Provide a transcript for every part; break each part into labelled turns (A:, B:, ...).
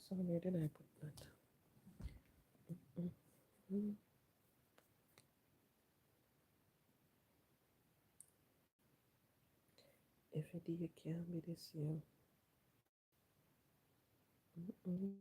A: So where did I put that? Mm-hmm. If it can be this year. Mm-mm.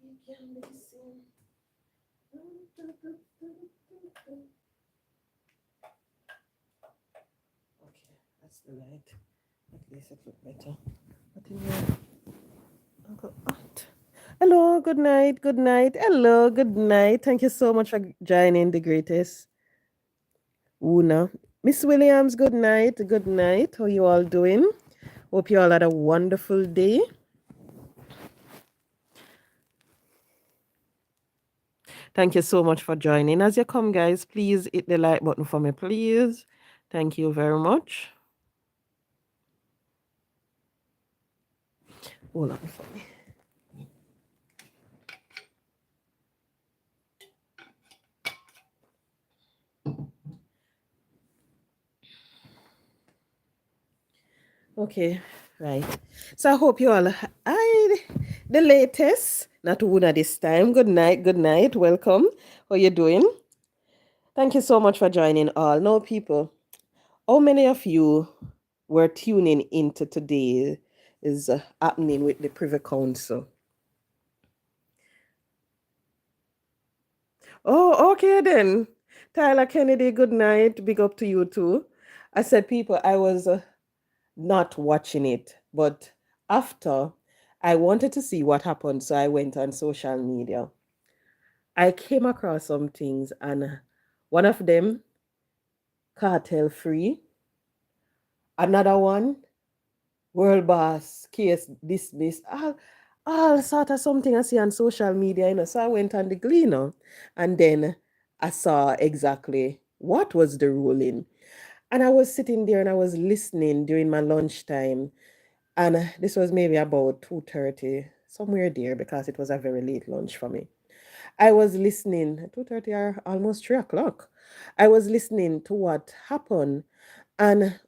A: It can be seen. Okay, that's the light. At least it look better. But in here, Uncle Aunt. Hello, good night, good night. Hello, good night. Thank you so much for joining the greatest Una. Miss Williams, good night, good night. How you all doing? Hope you all had a wonderful day. Thank you so much for joining. As you come, guys, please hit the like button for me, please. Thank you very much. Hold on for me. Okay, right. So I hope you all the latest, not Una this time. Good night, good night. Welcome. How you doing? Thank you so much for joining all. Now, people, how many of you were tuning into today is happening with the Privy Council? Oh, okay then. Tyler Kennedy, good night. Big up to you too. I said, people, I was not watching it, but after I wanted to see what happened, so I went on social media. I came across some things, and one of them, cartel free, another one, world boss case dismissed, all sort of something I see on social media, So I went on the Gleaner, and then I saw exactly what was the ruling. And I was sitting there and I was listening during my lunchtime. And this was maybe about 2:30, somewhere there, because it was a very late lunch for me. I was listening, 2:30 or almost 3 o'clock. I was listening to what happened. And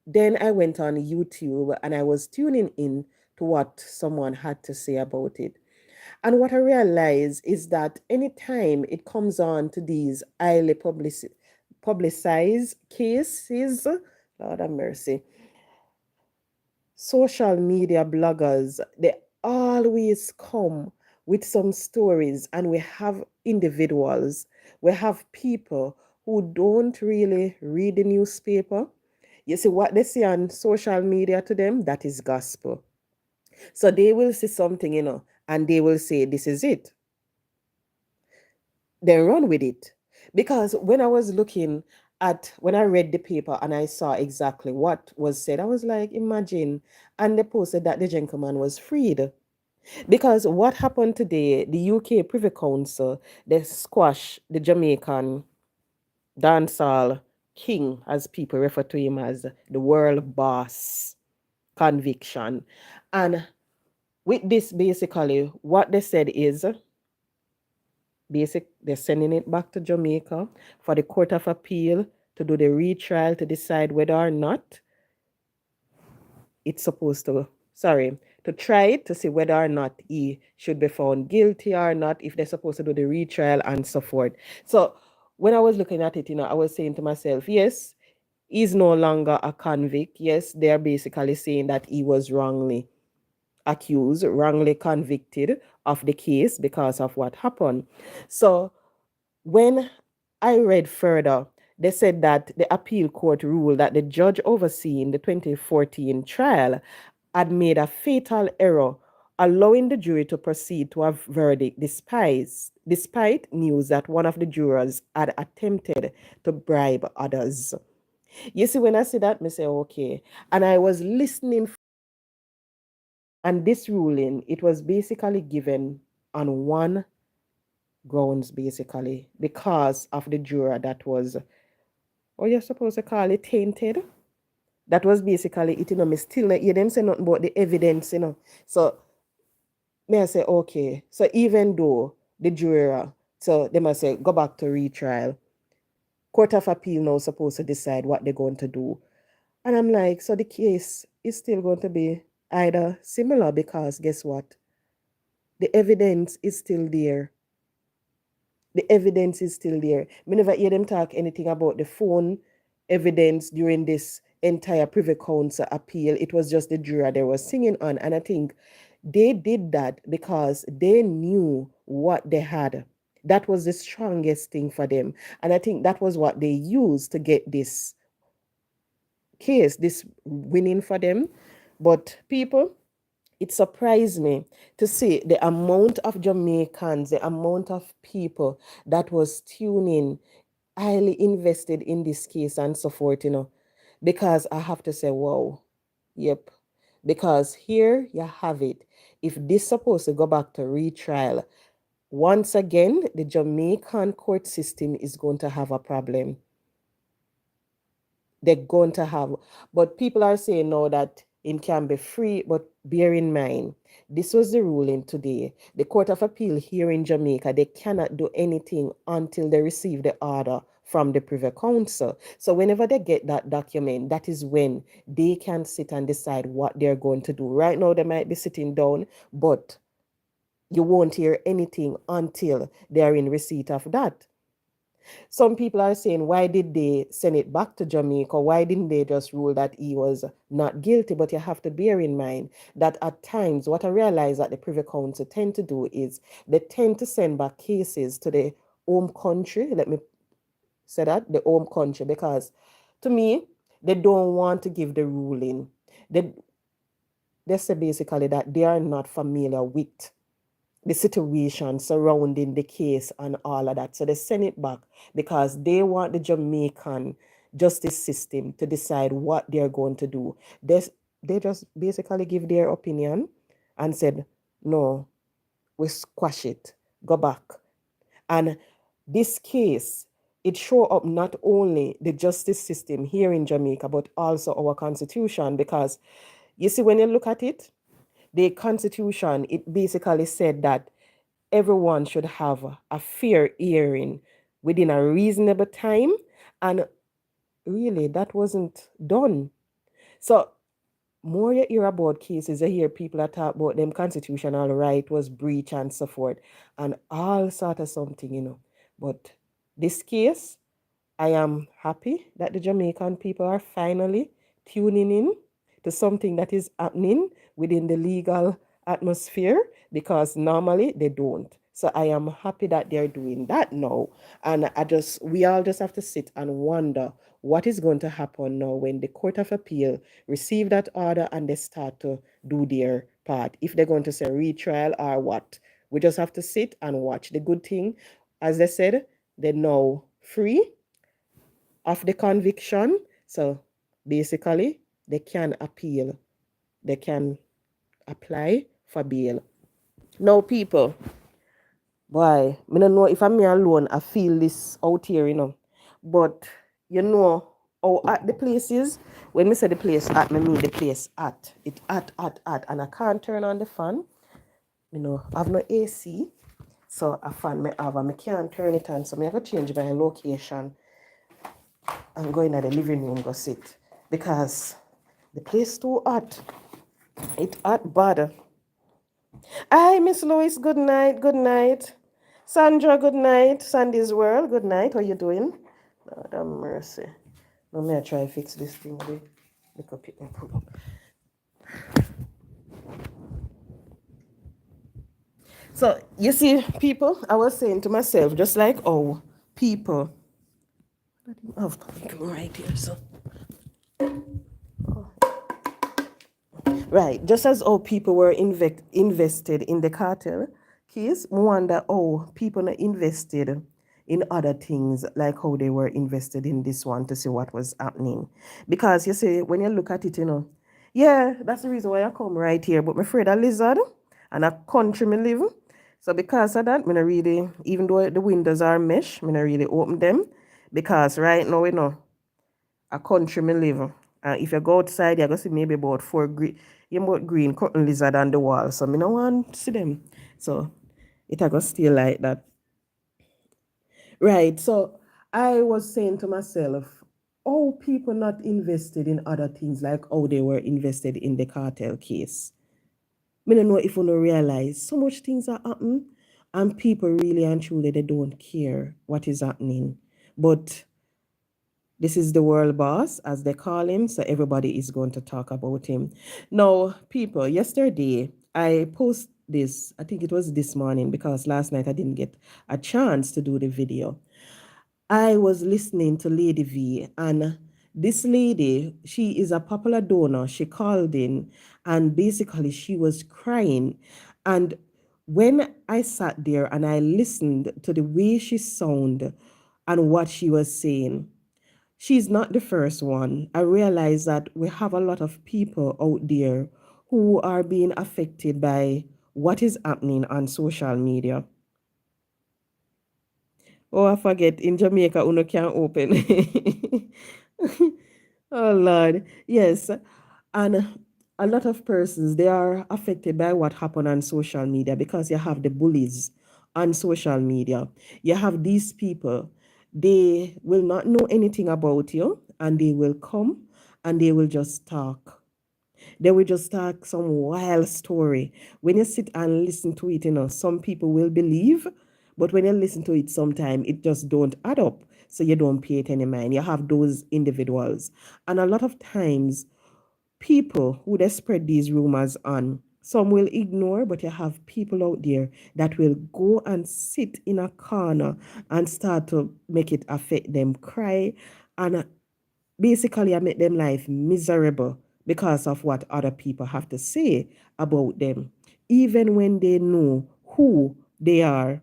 A: then I went on YouTube and I was tuning in to what someone had to say about it. And what I realized is that anytime it comes on to these highly publicized cases, Lord have mercy, social media bloggers, they always come with some stories, and we have individuals, we have people who don't really read the newspaper. You see what they see on social media, to them that is gospel. So they will see something, and they will say this is it, then run with it. Because when I read the paper and I saw exactly what was said, I was like, imagine. And they posted that the gentleman was freed. Because what happened today, the UK Privy Council, they squashed the Jamaican dancehall king, as people refer to him as the world boss conviction. And with this, basically, what they said is they're sending it back to Jamaica for the Court of Appeal to do the retrial to decide whether or not it's supposed to, sorry, to try it to see whether or not he should be found guilty or not, if they're supposed to do the retrial and so forth. So when I was looking at it, I was saying to myself, yes, he's no longer a convict. Yes, they're basically saying that he was wrongly accused, wrongly convicted of the case because of what happened. So when I read further, they said that the appeal court ruled that the judge overseeing the 2014 trial had made a fatal error, allowing the jury to proceed to a verdict despite news that one of the jurors had attempted to bribe others. You see, when I see that, I say, okay. And I was listening, and this ruling, it was basically given on one grounds, basically, because of the juror that was, or you're supposed to call it tainted. That was basically it, me still not hear them say nothing about the evidence. So may I say, okay, so even though the juror, so they must say, go back to retrial. Court of Appeal now supposed to decide what they're going to do. And I'm like, so the case is still going to be either similar because guess what? The evidence is still there. The evidence is still there. Me never hear them talk anything about the phone evidence during this entire Privy Council appeal. It was just the juror they were singing on. And I think they did that because they knew what they had. That was the strongest thing for them. And I think that was what they used to get this case, this winning for them. But people, it surprised me to see the amount of Jamaicans, the amount of people that was tuning, highly invested in this case and so forth. Because I have to say, wow, yep. Because here you have it. If this supposed to go back to retrial, once again, the Jamaican court system is going to have a problem. They're going to have, but people are saying now that it can be free, but bear in mind, this was the ruling today. The Court of Appeal here in Jamaica, they cannot do anything until they receive the order from the Privy Council. So whenever they get that document, that is when they can sit and decide what they're going to do. Right now, they might be sitting down, but you won't hear anything until they're in receipt of that. Some people are saying, why did they send it back to Jamaica? Why didn't they just rule that he was not guilty? But you have to bear in mind that at times, what I realize that the Privy Council tend to do is they tend to send back cases to the home country. Let me say that, the home country, because to me, they don't want to give the ruling. They say basically that they are not familiar with the situation surrounding the case and all of that. So they send it back because they want the Jamaican justice system to decide what they're going to do. They just basically give their opinion and said, no, we squash it, go back. And this case, it show up not only the justice system here in Jamaica, but also our constitution, because you see, when you look at it, the constitution, it basically said that everyone should have a fair hearing within a reasonable time. And really, that wasn't done. So, more you hear about cases, you hear people that talk about them constitutional right was breach and so forth, and all sort of something. But this case, I am happy that the Jamaican people are finally tuning in to something that is happening within the legal atmosphere, because normally they don't. So I am happy that they're doing that now. And we all just have to sit and wonder what is going to happen now when the Court of Appeal receive that order and they start to do their part. If they're going to say retrial or what. We just have to sit and watch. The good thing, as they said, they're now free of the conviction. So basically, they can appeal. They can apply for bail. Now, people, boy, I don't know if I'm me alone, I feel this out here. But how at the places, when me say the place at, me mean the place at. It at, and I can't turn on the fan. I have no AC. So a fan me have, and I can't turn it on. So I have to change my location and go in the living room, go sit. Because the place too hot. It hot bad. Hi, Miss Lois, good night, good night. Sandra, good night. Sandy's World, good night. How you doing? Lord have mercy. Now me I try to fix this thing. Look up it. So you see, people, I was saying to myself, just like oh, people, oh, right here, so right, just as all people were invested in the cartel case, I wonder how people are invested in other things, like how they were invested in this one to see what was happening. Because you see, when you look at it, yeah, that's the reason why I come right here. But I'm afraid of lizard and a country me live. So because of that, I'm not really, even though the windows are mesh, I'm not really open them. Because right now, a country me live. If you go outside, you're going to see maybe about green cotton lizard on the wall. So me no want to see them. So it a go stay like that. Right. So I was saying to myself, oh, people not invested in other things like how they were invested in the cartel case. Me don't know if you don't realize so much things are happening and people really and truly they don't care what is happening. But this is the world boss, as they call him, so everybody is going to talk about him. Now, people, yesterday I post this, I think it was this morning because last night I didn't get a chance to do the video. I was listening to Lady V, and this lady, she is a popular donor. She called in, and basically she was crying. And when I sat there and I listened to the way she sounded and what she was saying, she's not the first one. I realize that we have a lot of people out there who are being affected by what is happening on social media. Oh, I forget, in Jamaica, Uno can't open. Oh, Lord. Yes. And a lot of persons, they are affected by what happened on social media because you have the bullies on social media. You have these people, they will not know anything about you and they will come and they will just talk. They will just talk some wild story. When you sit and listen to it, some people will believe, but when you listen to it sometime, it just don't add up. So you don't pay it any mind. You have those individuals. And a lot of times, people who they spread these rumors on, some will ignore, but you have people out there that will go and sit in a corner and start to make it affect them, cry, and basically I make them life miserable because of what other people have to say about them, even when they know who they are,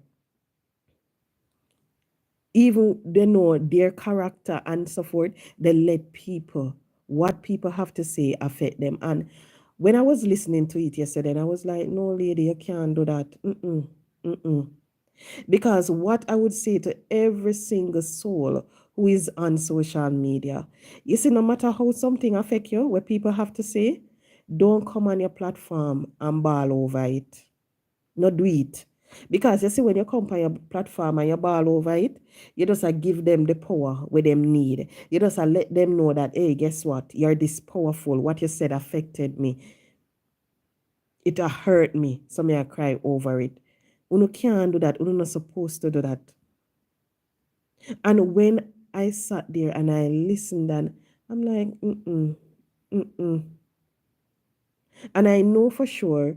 A: even they know their character and so forth. They let people, what people have to say, affect them. And when I was listening to it yesterday, and I was like, no, lady, you can't do that. Mm-mm, mm-mm. Because what I would say to every single soul who is on social media, you see, no matter how something affect you, what people have to say, don't come on your platform and bawl over it. Not do it. Because you see, when you come on your platform and you bawl over it, you just give them the power where them need. You just let them know that, hey, guess what? You're this powerful. What you said affected me. It a hurt me. So me I cry over it. Uno can't do that. Uno not supposed to do that. And when I sat there and I listened, and I'm like, mm-mm, mm-mm. And I know for sure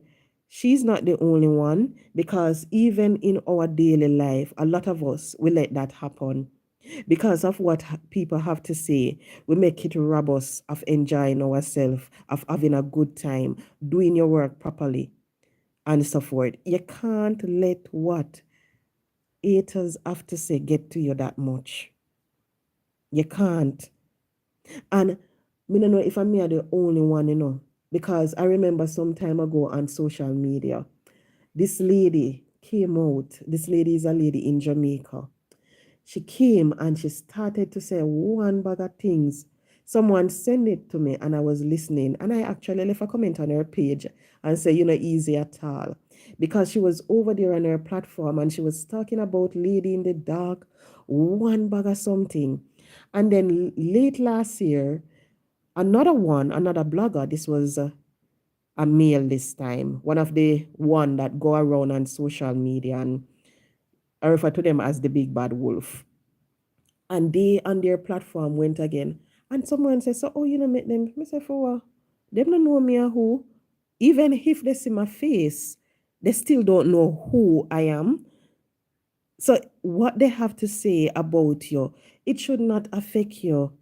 A: she's not the only one because even in our daily life, a lot of us will let that happen. Because of what people have to say, we make it rob us of enjoying ourselves, of having a good time, doing your work properly, and so forth. You can't let what haters have to say get to you that much. You can't. And me don't know if I'm the only one, because I remember some time ago on social media, this lady came out. This lady is a lady in Jamaica. She came and she started to say one bag of things. Someone sent it to me and I was listening. And I actually left a comment on her page and said, easy at all. Because she was over there on her platform and she was talking about Lady in the Dark, one bag of something. And then late last year, another blogger, this was a male this time, one of the one that go around on social media, and I refer to them as the big bad wolf. And they on their platform went again. And someone says, so, make them. I say, for what? Them don't know me or who. Even if they see my face, They still don't know who I am. So what they have to say about you, it should not affect you.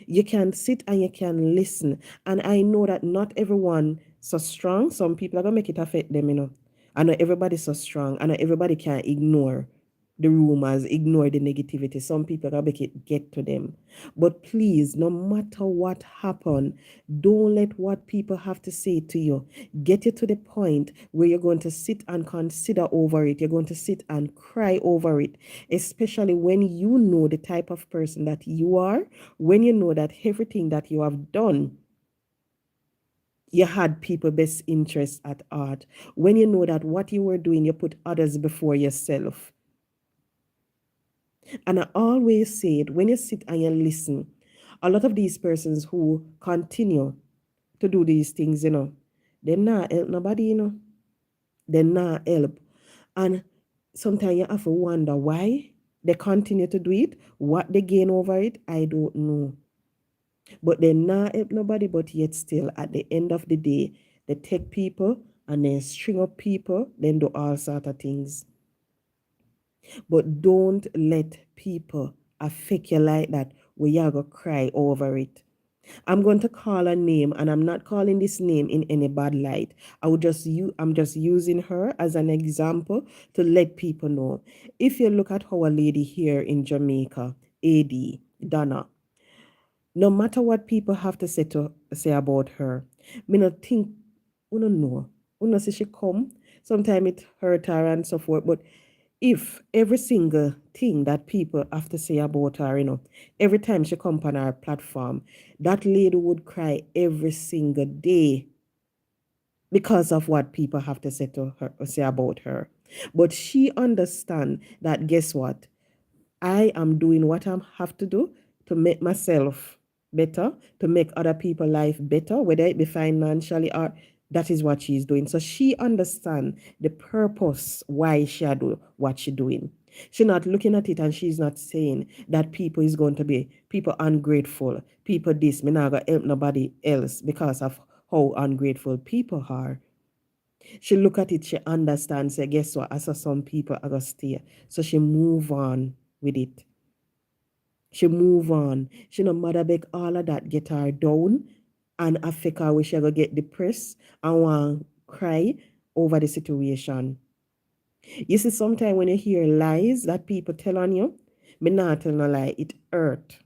A: You can sit and you can listen. And I know that not everyone so strong. Some people are gonna make it affect them, you know. I know everybody's so strong. I know everybody can ignore the rumors, ignore the negativity. Some people are gonna make it get to them. But please, no matter what happen, don't let what people have to say to you get you to the point where you're going to sit and consider over it. You're going to sit and cry over it, especially when you know the type of person that you are, when you know that everything that you have done, you had people best interest at heart, when you know that what you were doing, you put others before yourself. And I always say it, when you sit and you listen, a lot of these persons who continue to do these things, you know, they not help nobody, you know. They not help. And sometimes you have to wonder why they continue to do it, what they gain over it, I don't know. But they not help nobody, but yet still at the end of the day, they take people and then string up people, then do all sort of things. But don't let people affect you like that where you're going to cry over it. I'm going to call a name, and I'm not calling this name in any bad light. I'm just using her as an example to let people know. If you look at our lady here in Jamaica, AD, Donna, no matter what people have to say about her, me not think, you don't know. You know, say she come, sometimes it hurt her and so forth, but if every single thing that people have to say about her, you know, every time she come on our platform, that lady would cry every single day because of what people have to say to her or say about her. But she understand that guess what? I am doing what I have to do to make myself better, to make other people's life better, whether it be financially or that is what she's doing. So she understand the purpose why she do what she doing. She's not looking at it and she's not saying that people is going to be people ungrateful, people this, me not gonna help nobody else because of how ungrateful people are. She look at it, she understands, say, guess what? I saw some people are gonna stay. So she move on with it. She move on. She no matter make all of that get her down and affect her where she go get depressed and want cry over the situation. You see, sometimes when you hear lies that people tell on you, me not tell no lie, it hurt.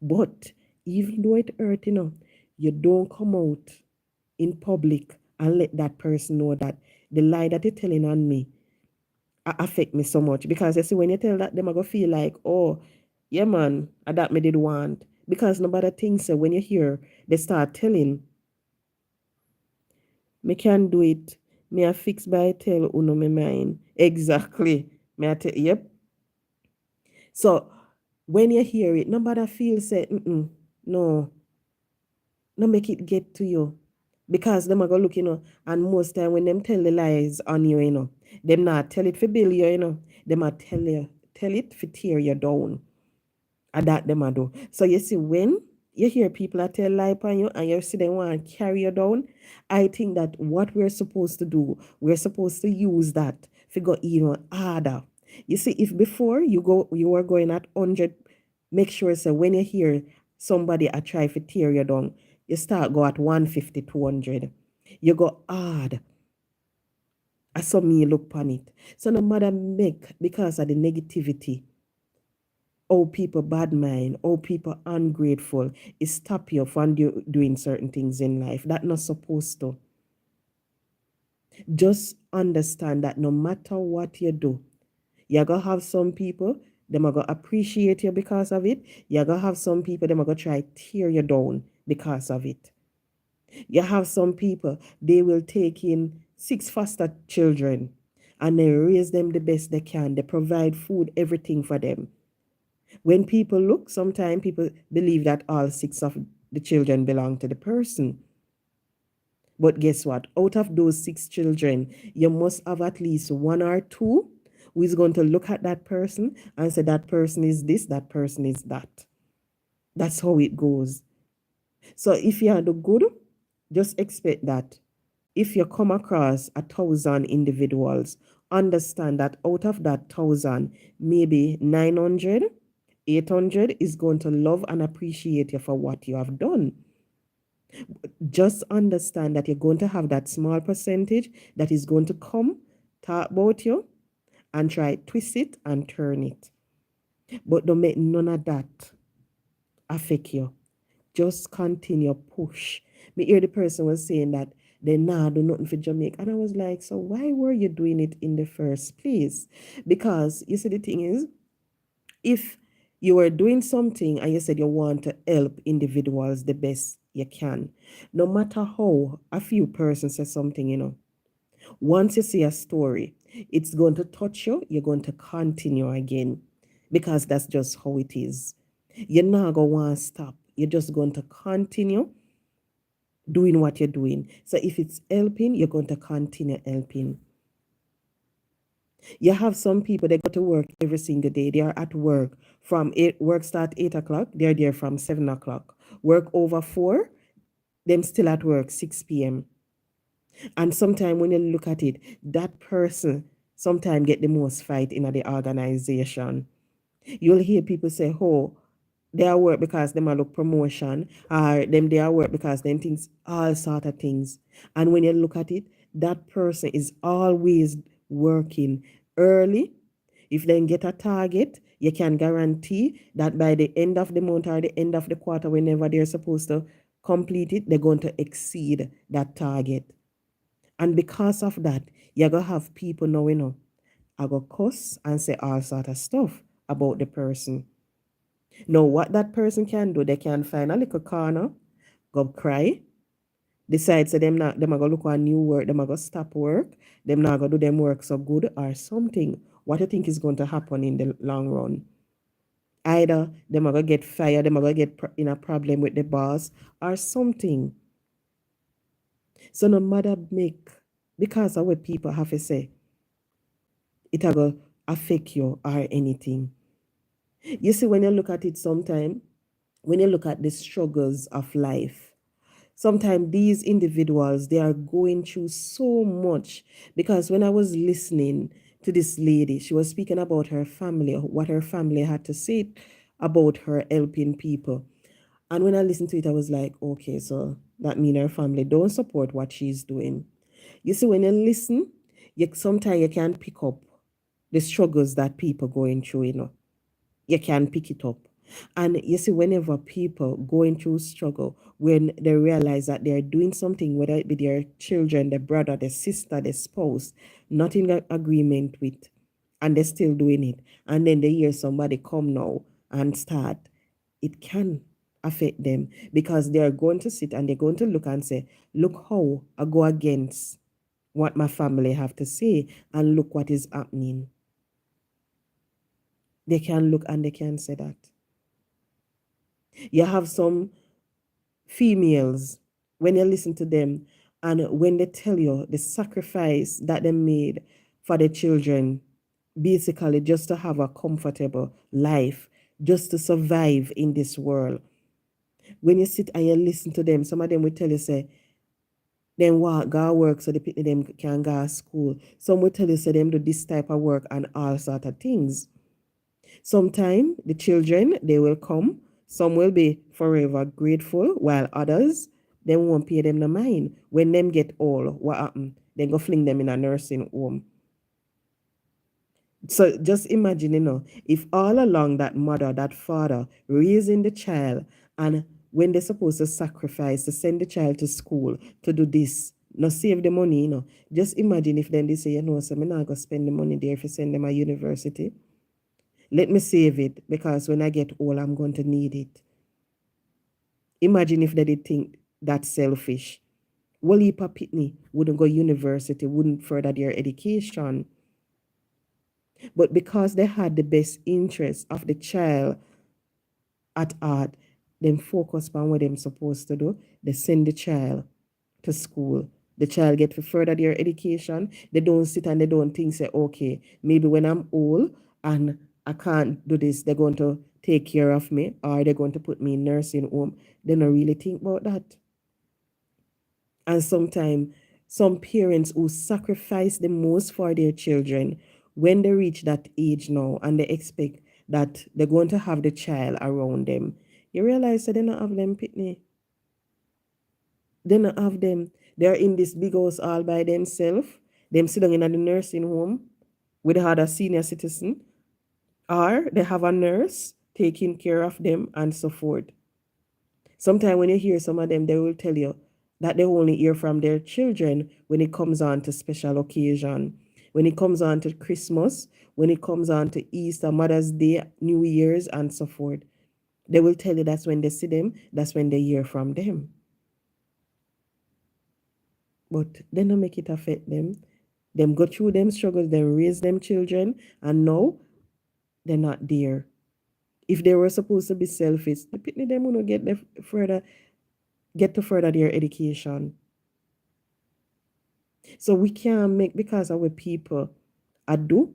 A: But even though it hurt, you know, you don't come out in public and let that person know that the lie that you're telling on me affect me so much. Because you see, when you tell that, them I go feel like, oh, yeah, man, that me did want. Because nobody thinks so when you hear they start telling, me can do it. Me a fix by tell uno me mind. Exactly. Me a tell, yep. So when you hear it, nobody feels say, no, no make it get to you. Because them are go look, you know, and most time when them tell the lies on you, you know, them not tell it for bill you, you know. Them a tell it for tear you down. And that them a do. So you see, when you hear people that tell lie upon you and you see them want to carry you down, I think that what we're supposed to do, we're supposed to use that to go even harder. You see, if before you were going at 100, make sure so when you hear somebody a try to tear you down, you start go at 150, 200. You go hard. I saw me look upon it. So no matter make because of the negativity, oh people bad mind, oh people ungrateful, it stop you from doing certain things in life that not supposed to. Just understand that no matter what you do, you're gonna have some people them are gonna appreciate you because of it. You're gonna have some people them are gonna try tear you down because of it. You have some people they will take in 6 foster children and they raise them the best they can. They provide food, everything for them. When people look, sometimes people believe that all 6 of the children belong to the person. But guess what? Out of those 6 children, you must have at least one or two who is going to look at that person and say, that person is this, that person is that. That's how it goes. So if you are the good, just expect that if you come across 1,000 individuals, understand that out of that 1,000, maybe 900, 800 is going to love and appreciate you for what you have done. Just understand that you're going to have that small percentage that is going to come, talk about you, and try twist it and turn it. But don't make none of that affect you. Just continue push. Me hear the person was saying that they nah do nothing for Jamaica. And I was like, so why were you doing it in the first place? Because you see the thing is, if you were doing something and you said you want to help individuals the best you can, no matter how a few persons say something, once you see a story, it's going to touch you, you're going to continue again because that's just how it is. You're not going to want to stop. You're just going to continue doing what you're doing. So if it's helping, you're going to continue helping. You have some people that go to work every single day. They are at work from work start 8 o'clock. They're there from 7 o'clock. Work over 4, them still at work 6 p.m. And sometimes when you look at it, that person sometimes get the most fight in the organization. You'll hear people say, oh, they are work because them are look promotion, or them they are work because them things, all sort of things. And when you look at it, that person is always working early. If they get a target, you can guarantee that by the end of the month or the end of the quarter, whenever they're supposed to complete it, they're going to exceed that target. And because of that, you're going to have people now, I go cuss and say all sort of stuff about the person. Now, what that person can do, they can find a little corner, go cry, decide say them are going to look at new work, them are going to stop work, them not going to do them work so good or something. What do you think is going to happen in the long run? Either them are going to get fired, them are going to get in a problem with the boss or something. So no matter because of what people have to say, it will go affect you or anything. You see, when you look at it sometime, when you look at the struggles of life, sometimes these individuals, they are going through so much. Because when I was listening to this lady, she was speaking about her family, what her family had to say about her helping people. And when I listened to it, I was like, okay, so that means her family don't support what she's doing. You see, when you listen, sometimes you can pick up the struggles that people going through, you can pick it up. And you see, whenever people going through struggle, when they realize that they're doing something, whether it be their children, their brother, their sister, their spouse, not in agreement with, and they're still doing it, and then they hear somebody come now and start, it can affect them because they're going to sit and they're going to look and say, look how I go against what my family have to say, and look what is happening. They can look and they can say that. You have some females, when you listen to them and when they tell you the sacrifice that they made for their children, basically just to have a comfortable life, just to survive in this world. When you sit and you listen to them, some of them will tell you, say, then what, go work so the people them can go to school. Some will tell you, say, them do this type of work and all sort of things. Sometimes the children, they will come. Some will be forever grateful, while others, they won't pay them no mind. When them get old, what happen? They go fling them in a nursing home. So just imagine, if all along that mother, that father raising the child, and when they're supposed to sacrifice to send the child to school to do this, not save the money, just imagine if then they say, so I'm not going to spend the money there if you send them a university. Let me save it because when I get old, I'm going to need it. Imagine if they did think that's selfish. Well, heap of pitney wouldn't go university, wouldn't further their education. But because they had the best interest of the child at heart, them focus on what they're supposed to do. They send the child to school. The child get to further their education. They don't sit and they don't think, say, okay, maybe when I'm old and I can't do this, they're going to take care of me or they're going to put me in nursing home. They don't really think about that. And sometimes Some parents who sacrifice the most for their children, when they reach that age now and they expect that they're going to have the child around them, you realize that they don't have them pitney. They don't have them. They're in this big house all by themselves. Them sitting in a nursing home with other senior citizen, or they have a nurse taking care of them and so forth. Sometimes when you hear some of them, they will tell you that they only hear from their children when it comes on to special occasion, when it comes on to Christmas, when it comes on to Easter, Mother's Day, New Year's, and so forth. They will tell you that's when they see them, that's when they hear from them. But they don't make it affect them. Them go through them struggles, they raise them children, and now they're not there. If they were supposed to be selfish, the pitney them will get to further their education. So we can't make because of what people do,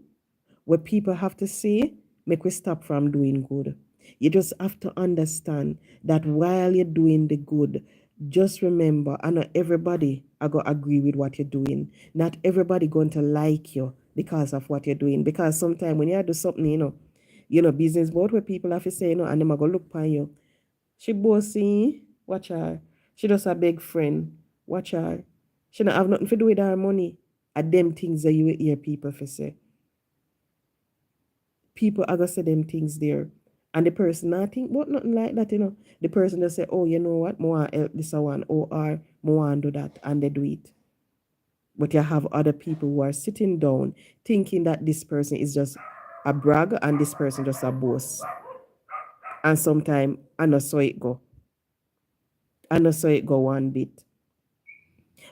A: what people have to say, make we stop from doing good. You just have to understand that while you're doing the good, just remember, and not everybody are going to agree with what you're doing. Not everybody going to like you because of what you're doing. Because sometimes when you do something, business board where people have to say, and them are going to look upon you. She bossy, watch her. She just a big friend, watch her. She don't have nothing to do with her money. At them things that you will hear people for say. People are going to say them things there. And the person not think about nothing like that, The person just say, oh, you know what, I want to help this one, or I want to do that, and they do it. But you have other people who are sitting down thinking that this person is just a brag and this person just a boss. And sometimes I know so it go. I know so it go one bit.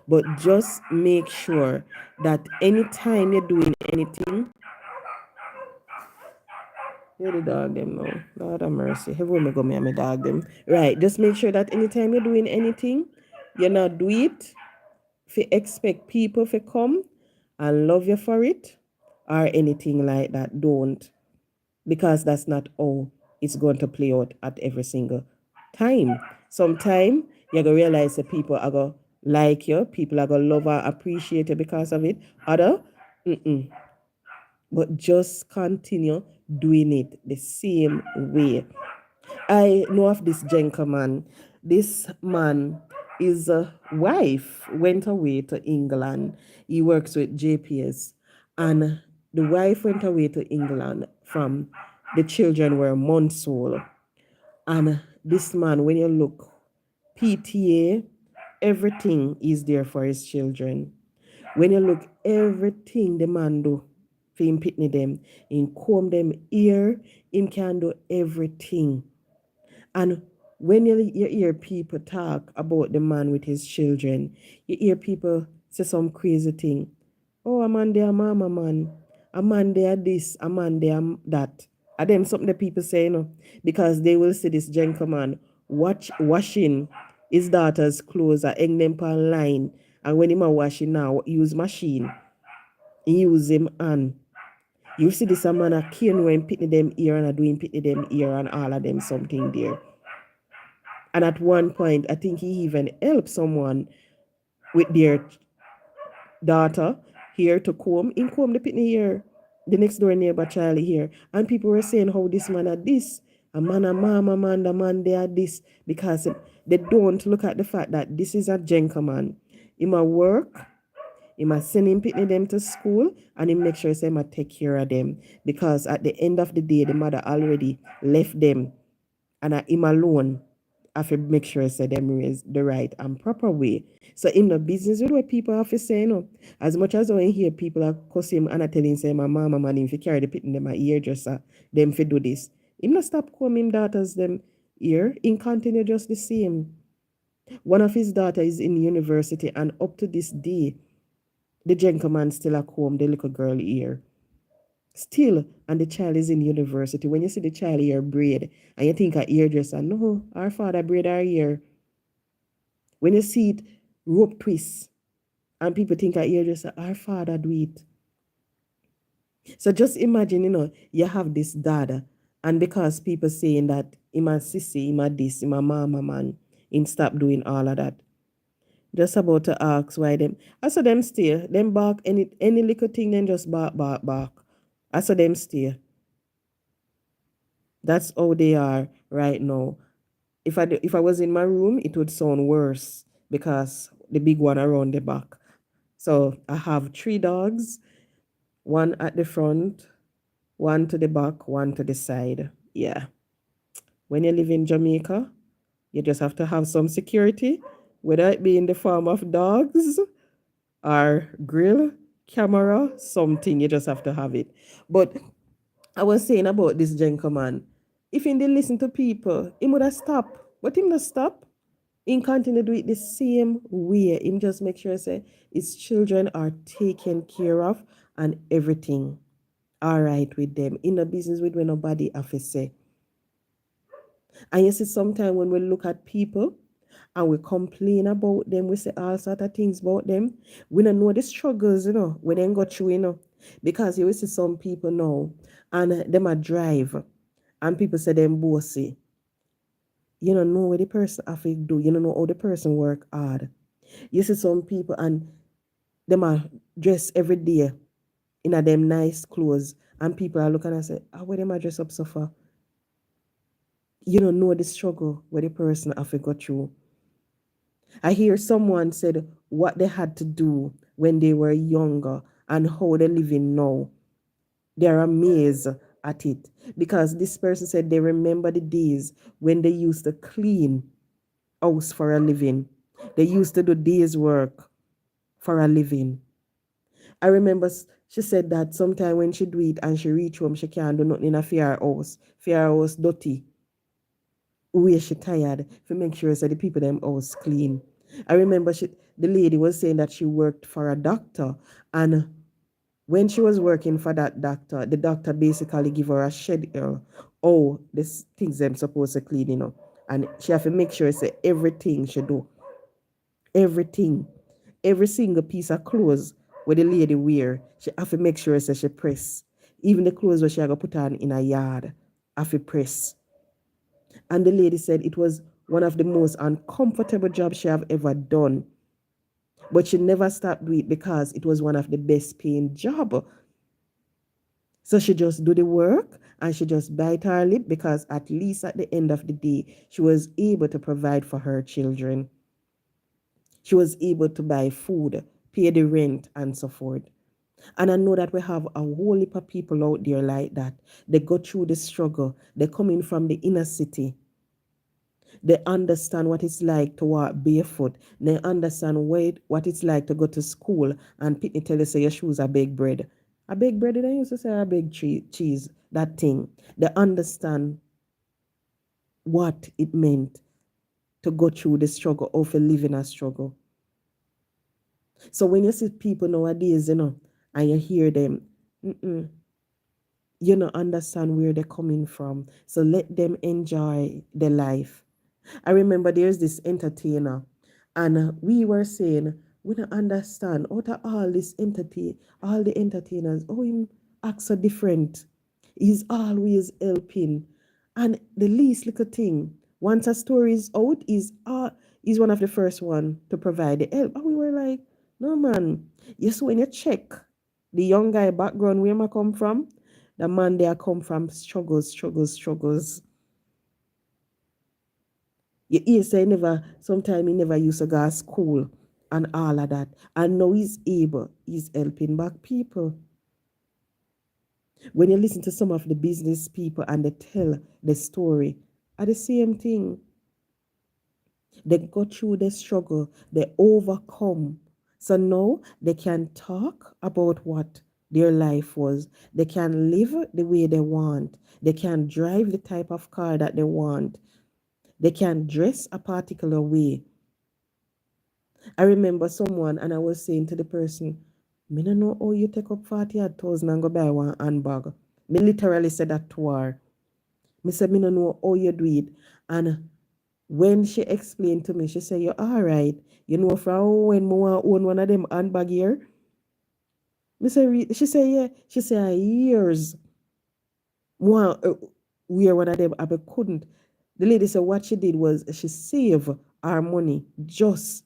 A: But just make sure that anytime you're doing anything, where the dog them now? Lord have mercy. Heaven me go me and me dog them. Right. Just make sure that anytime you're doing anything, you not do it if you expect people to come and love you for it or anything like that. Don't. Because that's not how it's going to play out at every single time. Sometime you're going to realize that people are going to like you, people are going to love and appreciate you because of it. Other, but just continue doing it the same way. I know of this gentleman. This man, his wife went away to England. He works with JPS, and the wife went away to England from the children were months old. And this man, when you look, PTA, everything is there for his children. When you look, everything the man do for him pitney them, him comb them ear, him can do everything. And when you hear people talk about the man with his children, you hear people say some crazy thing. Oh, a man there, mama man. A man there this, a man there that. And them something that people say, because they will see this gentleman washing his daughter's clothes and hang them on line. And when him a washing now, use machine. He use him hand. You see this a man a cane when pitney them ear and a doing pitney them ear and all of them something there. And at one point, I think he even helped someone with their daughter here to comb. In comb the pitney here, the next door neighbor Charlie here. And people were saying how this man had this. A man, a mama man, the man they are this. Because they don't look at the fact that this is a gentleman. He might work. He must send him pitney them to school and he make sure he must take care of them. Because at the end of the day, the mother already left them. And him alone have to make sure I say them raise the right and proper way. So in the business with what people have to say, as much as I hear people are cussing him and I tell him say my mama man if you carry the pit in them a hairdresser, them fi do this. Him not stop combing daughters them ear, in continue just the same. One of his daughter is in university and up to this day, the gentleman still a comb the little girl ear. Still, and the child is in university. When you see the child ear braid and you think a hairdresser, no, our father braid our ear. When you see it rope twist and people think a hairdresser, our father do it. So just imagine, you have this dad, and because people saying that him a sissy, him a this, him a mama man, him stop doing all of that. Just about to ask why them. I saw them stay. Them bark any little thing, then just bark, bark, bark. I saw them stay. That's how they are right now. If I was in my room, it would sound worse because the big one around the back. So I have three dogs, one at the front, one to the back, one to the side. Yeah. When you live in Jamaica, you just have to have some security, whether it be in the form of dogs or grill, camera, something. You just have to have it. But I was saying about this gentleman, if he didn't listen to people, he would have stopped. But him not stop. He continue to do it the same way. Him just make sure say his children are taken care of and everything all right with them. In a business with when nobody have to say. And you see, sometimes when we look at people and we complain about them, we say all sort of things about them. We don't know the struggles, we then go through, because you will see some people now and them a drive and people say them bossy. You don't know what the person have to do. You don't know how the person work hard. You see some people and them are dressed every day in a them nice clothes and people are looking and say, where them a dress up so far? You don't know the struggle where the person have to go through. I hear someone said what they had to do when they were younger and how they're living now. They're amazed at it because this person said they remember the days when they used to clean house for a living. They used to do days work for a living. I remember she said that sometime when she do it and she reach home, she can't do nothing in a fair house. Fair house dirty. Where she tired to make sure that the people them house clean. I remember the lady was saying that she worked for a doctor, and when she was working for that doctor, the doctor basically give her a schedule. Oh, this things them supposed to clean, and she have to make sure say everything she do, everything, every single piece of clothes where the lady wear, she have to make sure say she press. Even the clothes where she have to put on in a yard, have to press. And the lady said it was one of the most uncomfortable jobs she have ever done. But she never stopped doing it because it was one of the best paying job. So she just do the work and she just bite her lip because at least at the end of the day, she was able to provide for her children. She was able to buy food, pay the rent, and so forth. And I know that we have a whole heap of people out there like that. They go through the struggle. They come in from the inner city. They understand what it's like to walk barefoot. They understand what it's like to go to school and people tell you say your shoes are big bread. A big bread, they used to say a big cheese, that thing. They understand what it meant to go through the struggle or for living a struggle. So when you see people nowadays, and you hear them, you don't understand where they're coming from. So let them enjoy their life. I remember there's this entertainer, and we were saying we don't understand out of all the entertainers, oh him act so different. He's always helping. And the least little thing, once a story is out, he's one of the first one to provide the help. And we were like, no man. Yes, when you check the young guy background where I come from, the man there come from struggles, struggles, struggles. You say sometimes he never used to go to school and all of that. And now he's helping back people. When you listen to some of the business people and they tell the story, are the same thing. They go through the struggle, they overcome. So now they can talk about what their life was. They can live the way they want. They can drive the type of car that they want. They can dress a particular way. I remember someone and I was saying to the person, me no know how you take up 40,000 and go buy one handbag. Me literally said that to her. Me said me no know how you do it. And when she explained to me, she said, you're all right. You know, from when me want own one of them handbag here. She said, yeah. She said, years. Want wear one of them, but couldn't. The lady said what she did was she saved her money just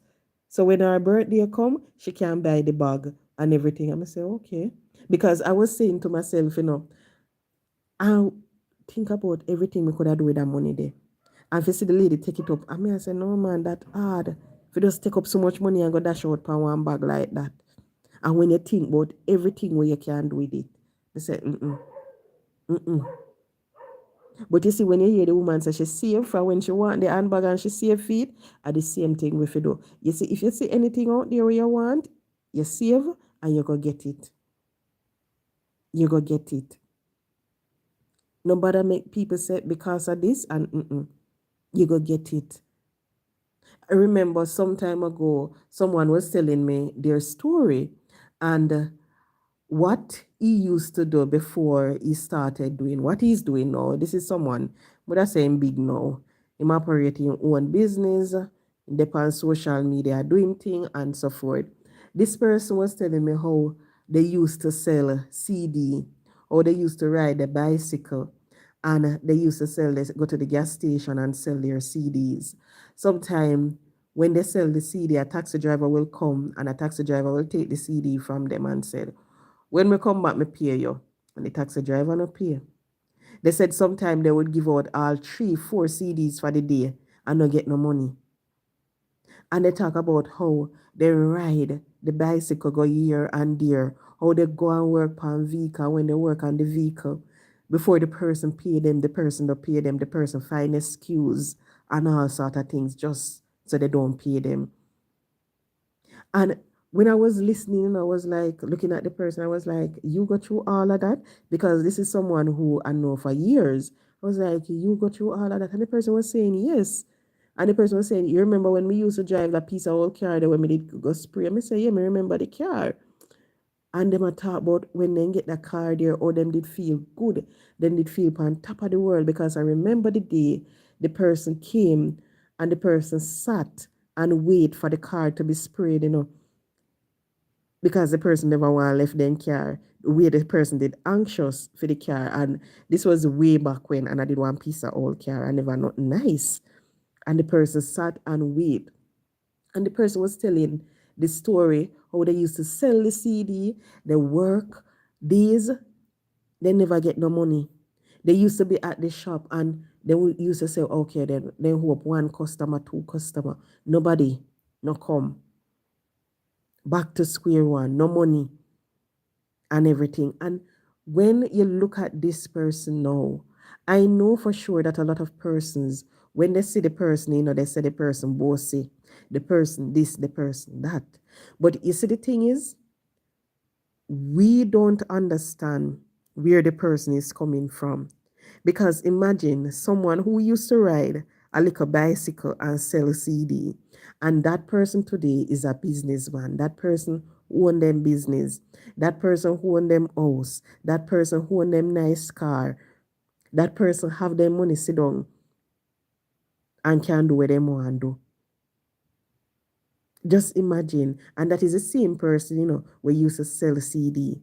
A: So when her birthday come, she can buy the bag and everything. I'm say, okay. Because I was saying to myself, I think about everything we could have do with that money there. And if you see the lady take it up, I say, no man, that hard. If you just take up so much money and go dash out for one bag like that. And when you think about everything where you can do with it, they say, mm-mm. But you see, when you hear the woman say she save for when she want the handbag and she save feet, are the same thing we do. You see, if you see anything out there where you want, you save and you go get it. You go get it. Nobody make people say because of this and you go get it. I remember some time ago, someone was telling me their story and what he used to do before he started doing what he's doing now. This is someone, but I say him big now. Him operating his own business, depend on social media, doing thing and so forth. This person was telling me how they used to sell CD, or they used to ride a bicycle, and they used to sell this, go to the gas station and sell their CDs. Sometime when they sell the CD, a taxi driver will come and a taxi driver will take the CD from them and said, when we come back, me pay you. And the taxi driver no pay. They said sometime they would give out all 3, 4 CDs for the day and not get no money. And they talk about how they ride the bicycle go here and there, how they go and work on vehicle when they work on the vehicle. Before the person pay them, the person don't pay them, the person find excuse and all sort of things just so they don't pay them. And when I was listening, I was like looking at the person, I was like, you go through all of that? Because this is someone who I know for years. I was like, you go through all of that? And the person was saying, yes. And the person was saying, you remember when we used to drive that piece of old car that when we did go spray? I say, yeah, I remember the car. And them a talk about when they get the car there, or them did feel good. Then did feel on top of the world, because I remember the day the person came and the person sat and wait for the car to be sprayed, because the person never want to left them car. Where the person did anxious for the car, and this was way back when, and I did one piece of old car, I never not nice. And the person sat and wait. And the person was telling the story how they used to sell the CD, they work days, they never get no money. They used to be at the shop and they would used to say, okay, then hope 1 customer, 2 customer. Nobody no come. Back to square one, no money and everything. And when you look at this person now, I know for sure that a lot of persons, when they see the person, they say the person bossy, the person this, the person that. But you see, the thing is, we don't understand where the person is coming from. Because imagine someone who used to ride a little bicycle and sell a CD, and that person today is a businessman. That person who own them business. That person who own them house. That person who own them nice car. That person have their money sit down and can do what they want to do. Just imagine. And that is the same person, we used to sell CD.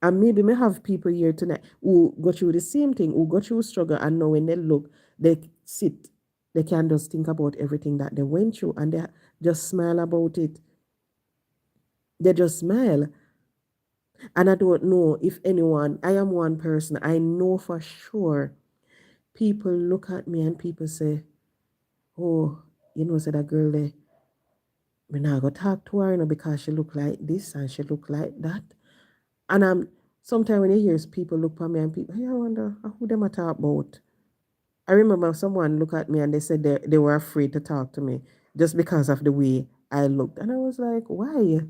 A: And maybe may have people here tonight who go through the same thing, who go through struggle, and now when they look, they sit, they can just think about everything that they went through and they just smile about it. They just smile. And I don't know if anyone, I am one person, I know for sure people look at me and people say, oh, say that girl there, me not go talk to her, because she look like this and she look like that. And sometimes when you hear people look at me and people, hey, I wonder who them a talk about. I remember someone look at me and they said they were afraid to talk to me just because of the way I looked. And I was like, why?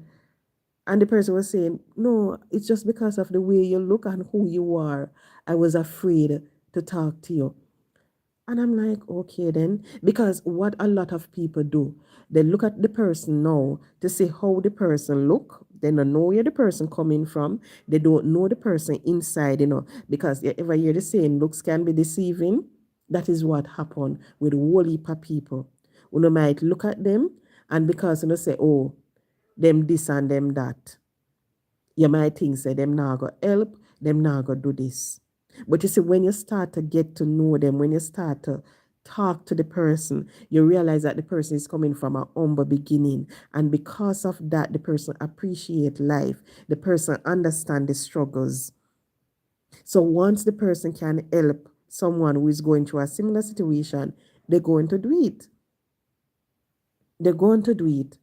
A: And the person was saying, no, it's just because of the way you look and who you are. I was afraid to talk to you. And I'm like, okay then. Because what a lot of people do, they look at the person now to see how the person look. They don't know where the person coming from. They don't know the person inside, because you ever hear the saying, looks can be deceiving. That is what happened with a whole heap of people. You might look at them, and because you say, oh, them this and them that, you might think say them now go help, them now go do this. But you see, when you start to get to know them, when you start to talk to the person, you realize that the person is coming from a humble beginning. And because of that, the person appreciate life. The person understand the struggles. So once the person can help someone who is going through a similar situation, they're going to do it. They're going to do it.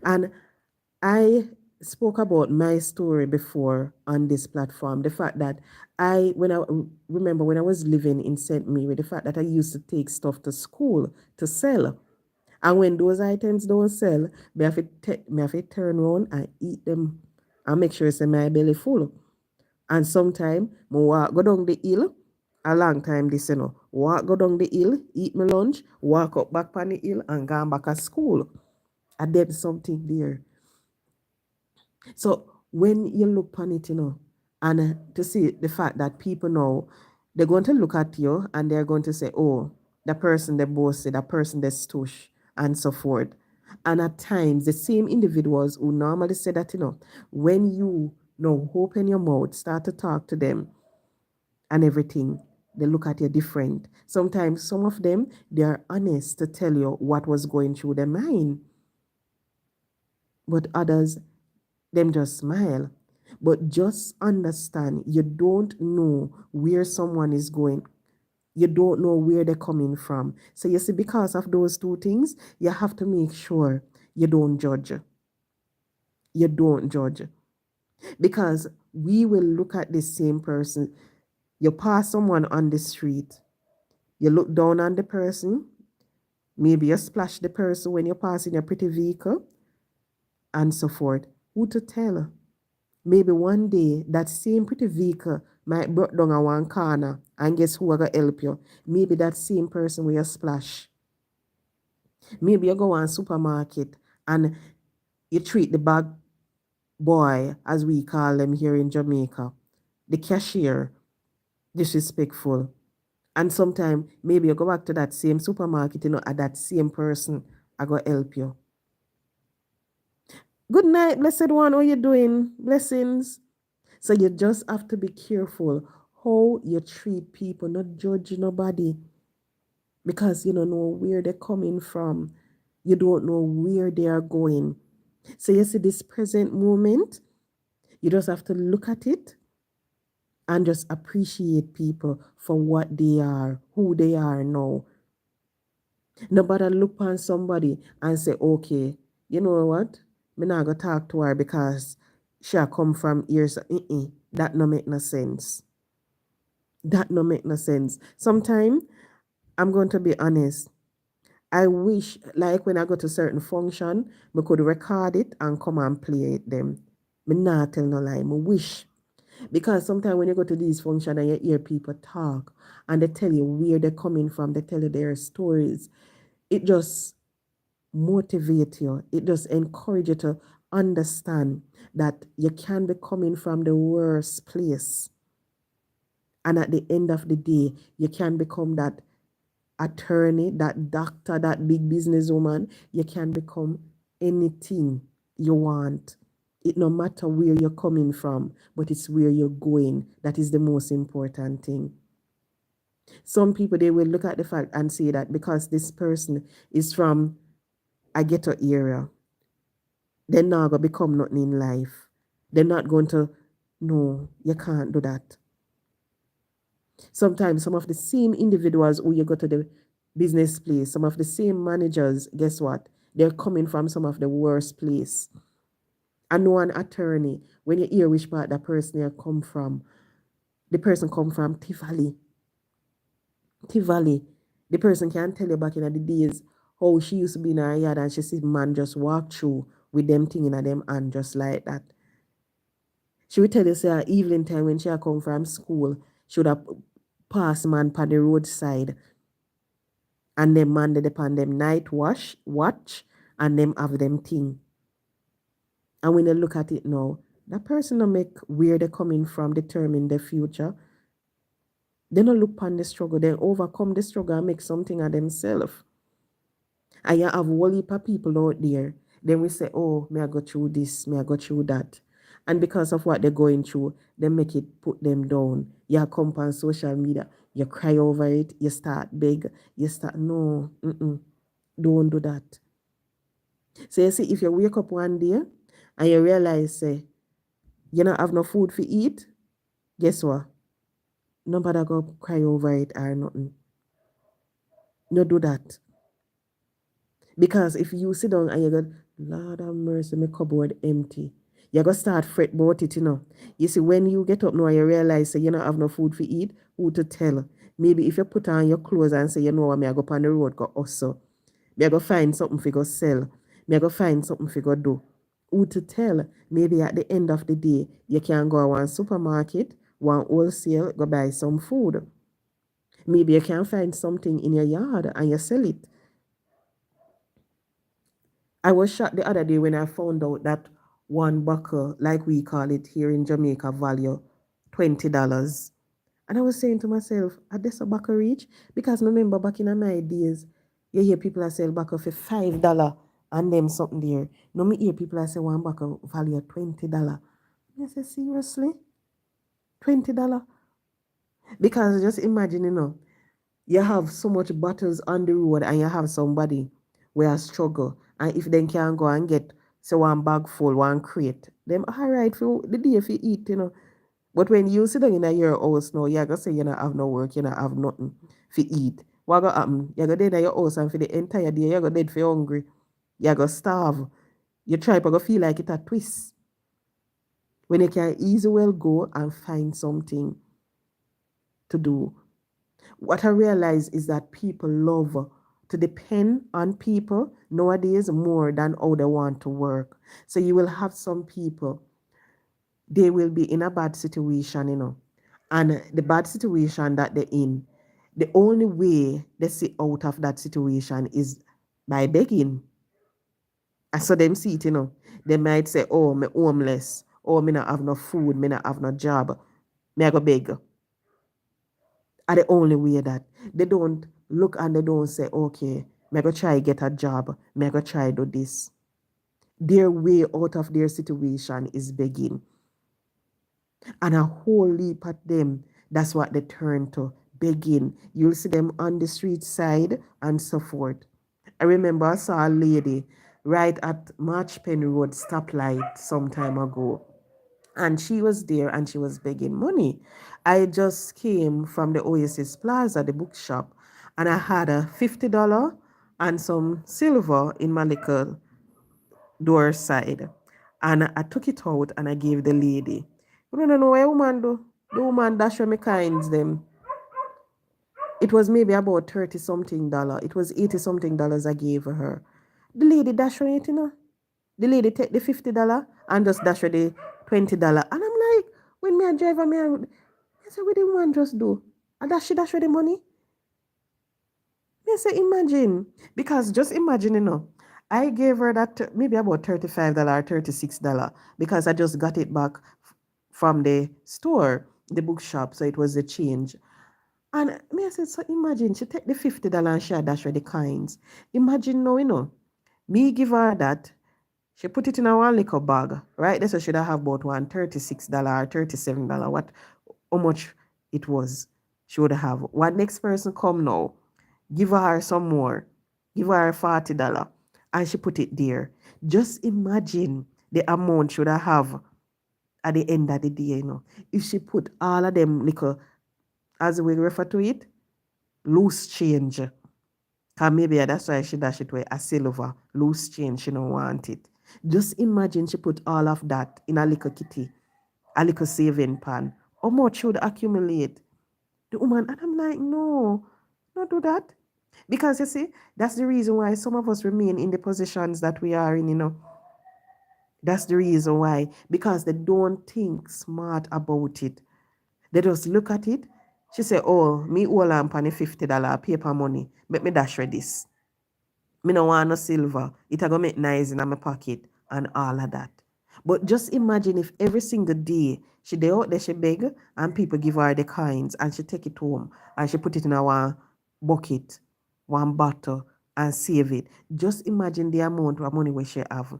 A: And I spoke about my story before on this platform. The fact that when I remember when I was living in St. Mary, the fact that I used to take stuff to school to sell. And when those items don't sell, me have to turn around and eat them and make sure it's in my belly full. And sometimes I walk go down the hill, a long time this, walk go down the hill, eat my lunch, walk up back on the hill and go back at school. And then something there. So when you look upon it, and to see the fact that people now, they're going to look at you and they're going to say, oh, the person they boasted, the person they stush, and so forth. And at times, the same individuals who normally say that, when you open your mouth, start to talk to them and everything, they look at you different. Sometimes some of them, they are honest to tell you what was going through their mind. But others, them just smile. But just understand, you don't know where someone is going. You don't know where they're coming from. So you see, because of those two things, you have to make sure you don't judge. You don't judge. Because we will look at the same person. You pass someone on the street, you look down on the person, maybe you splash the person when you're passing a pretty vehicle, and so forth. Who to tell? Maybe one day that same pretty vehicle might break down a one corner, and guess who are gonna help you? Maybe that same person will splash. Maybe you go on supermarket and you treat the bag boy, as we call them here in Jamaica, the cashier, disrespectful. And sometimes maybe you go back to that same supermarket, and that same person I go help you. Good night, blessed one. How you doing? Blessings. So you just have to be careful how you treat people, not judge nobody. Because you don't know where they're coming from. You don't know where they are going. So you see this present moment, you just have to look at it and just appreciate people for what they are, who they are now. Nobody look on somebody and say, okay, you know what? Me not gonna talk to her because she come from here. So, that no make no sense. That no make no sense. Sometimes, I'm going to be honest, I wish, like when I go to certain function, we could record it and come and play it them. Me not tell no lie, me wish. Because sometimes when you go to these functions and you hear people talk and they tell you where they're coming from, they tell you their stories, it just motivate you. It just encourage you to understand that you can be coming from the worst place. And at the end of the day, you can become that attorney, that doctor, that big businesswoman. You can become anything you want. It no matter where you're coming from, but it's where you're going. That is the most important thing. Some people, they will look at the fact and say that because this person is from a ghetto area, they're not going to become nothing in life. They're not going to, no, you can't do that. Sometimes some of the same individuals who you go to the business place, some of the same managers, guess what? They're coming from some of the worst place. I know an attorney, when you hear which part that person here come from, the person come from Tivoli. Tivoli. The person can tell you back in the days how she used to be in her yard and she see man just walk through with them thing in them hand just like that. She would tell you, say, evening time when she had come from school, she would have passed man by the roadside and them man did upon them night watch, and them have them thing. And when you look at it now, that person will make where they're coming from determine their future. They don't look upon the struggle, they overcome the struggle and make something of themselves. And you have a whole heap of people out there. Then we say, oh, may I go through this, may I go through that. And because of what they're going through, they make it put them down. You come on social media. You cry over it, you start beg, you start, no, don't do that. So you see, if you wake up one day and you realize, say, you don't have no food for eat, guess what? Nobody go cry over it or nothing. No do that. Because if you sit down and you go, Lord have mercy, my cupboard empty. You go start fret about it, you know. You see, when you get up now and you realize say, you don't have no food for eat, who to tell? Maybe if you put on your clothes and say, you know what, me I go up on the road, go hustle. Me I go find something for go sell. Me I go find something for go do. Who to tell? Maybe at the end of the day, you can go to one supermarket, one wholesale, go buy some food. Maybe you can find something in your yard and you sell it. I was shocked the other day when I found out that one buckle, like we call it here in Jamaica, value $20. And I was saying to myself, are this a buckle reach? Because I remember back in my days, you hear people that sell buckle for $5 and them something there. No, me hear people that say one buckle value $20. I say, seriously? $20? Because just imagine, you have so much bottles on the road and you have somebody where struggle, and if they can go and get so one bag full, one crate, them all right for the day if you eat. But when you sit down in your house now, you're gonna say you don't have no work, you don't have nothing for eat. What gonna happen? You're gonna dead in your house and for the entire day, you're gonna dead for hungry. You're gonna starve. You try to feel like it a twist. When you can easily well go and find something to do. What I realize is that people love to depend on people nowadays more than how they want to work. So you will have some people, they will be in a bad situation, and the bad situation that they're in, the only way they see out of that situation is by begging. I saw them see it. They might say, oh, me homeless, oh, me not have no food, me not have no job, me I go beg. Are the only way that they don't look and they don't say, okay, me go try get a job, me go try do this. Their way out of their situation is begging. And a whole heap of them, that's what they turn to, begging. You'll see them on the street side and so forth. I remember I saw a lady right at March Penny Road stoplight some time ago. And she was there and she was begging money. I just came from the Oasis Plaza, the bookshop, and I had a $50 and some silver in my little door side. And I took it out and I gave the lady. You don't know what woman do. The woman dash me kinds them. It was maybe about 30 something dollar. It was 80 something dollars I gave her. The lady dash her it. The lady take the $50 and just dash her the $20. And I'm like, when me a driver, I say, what the woman just do? And dash her the money? I say, imagine. Because just imagine, I gave her that maybe about $35 or $36 because I just got it back from the store, the bookshop. So it was the change. And me I said, so imagine, she take the $50 and she dash her the coins. Imagine now, me give her that. She put it in a one little bag, right? That's what should have about one $36 or $37. How much it was? She would have. What next person come now? Give her some more. Give her $40. And she put it there. Just imagine the amount should have at the end of the day, If she put all of them little, as we refer to it, loose change. Cause maybe that's why she dash it with a silver, loose change, she don't want it. Just imagine she put all of that in a little kitty, a little saving pan. How much should accumulate? The woman, and I'm like, no, not do that. Because you see, that's the reason why some of us remain in the positions that we are in. That's the reason why. Because they don't think smart about it. They just look at it. She say, oh, me owe am on $50 paper money. Make me dash her this. Me no want no silver. It a go make nice in my pocket and all of that. But just imagine if every single day she dey out there, she beg and people give her the coins and she take it home and she put it in a one bucket, one bottle and save it. Just imagine the amount of money we she have.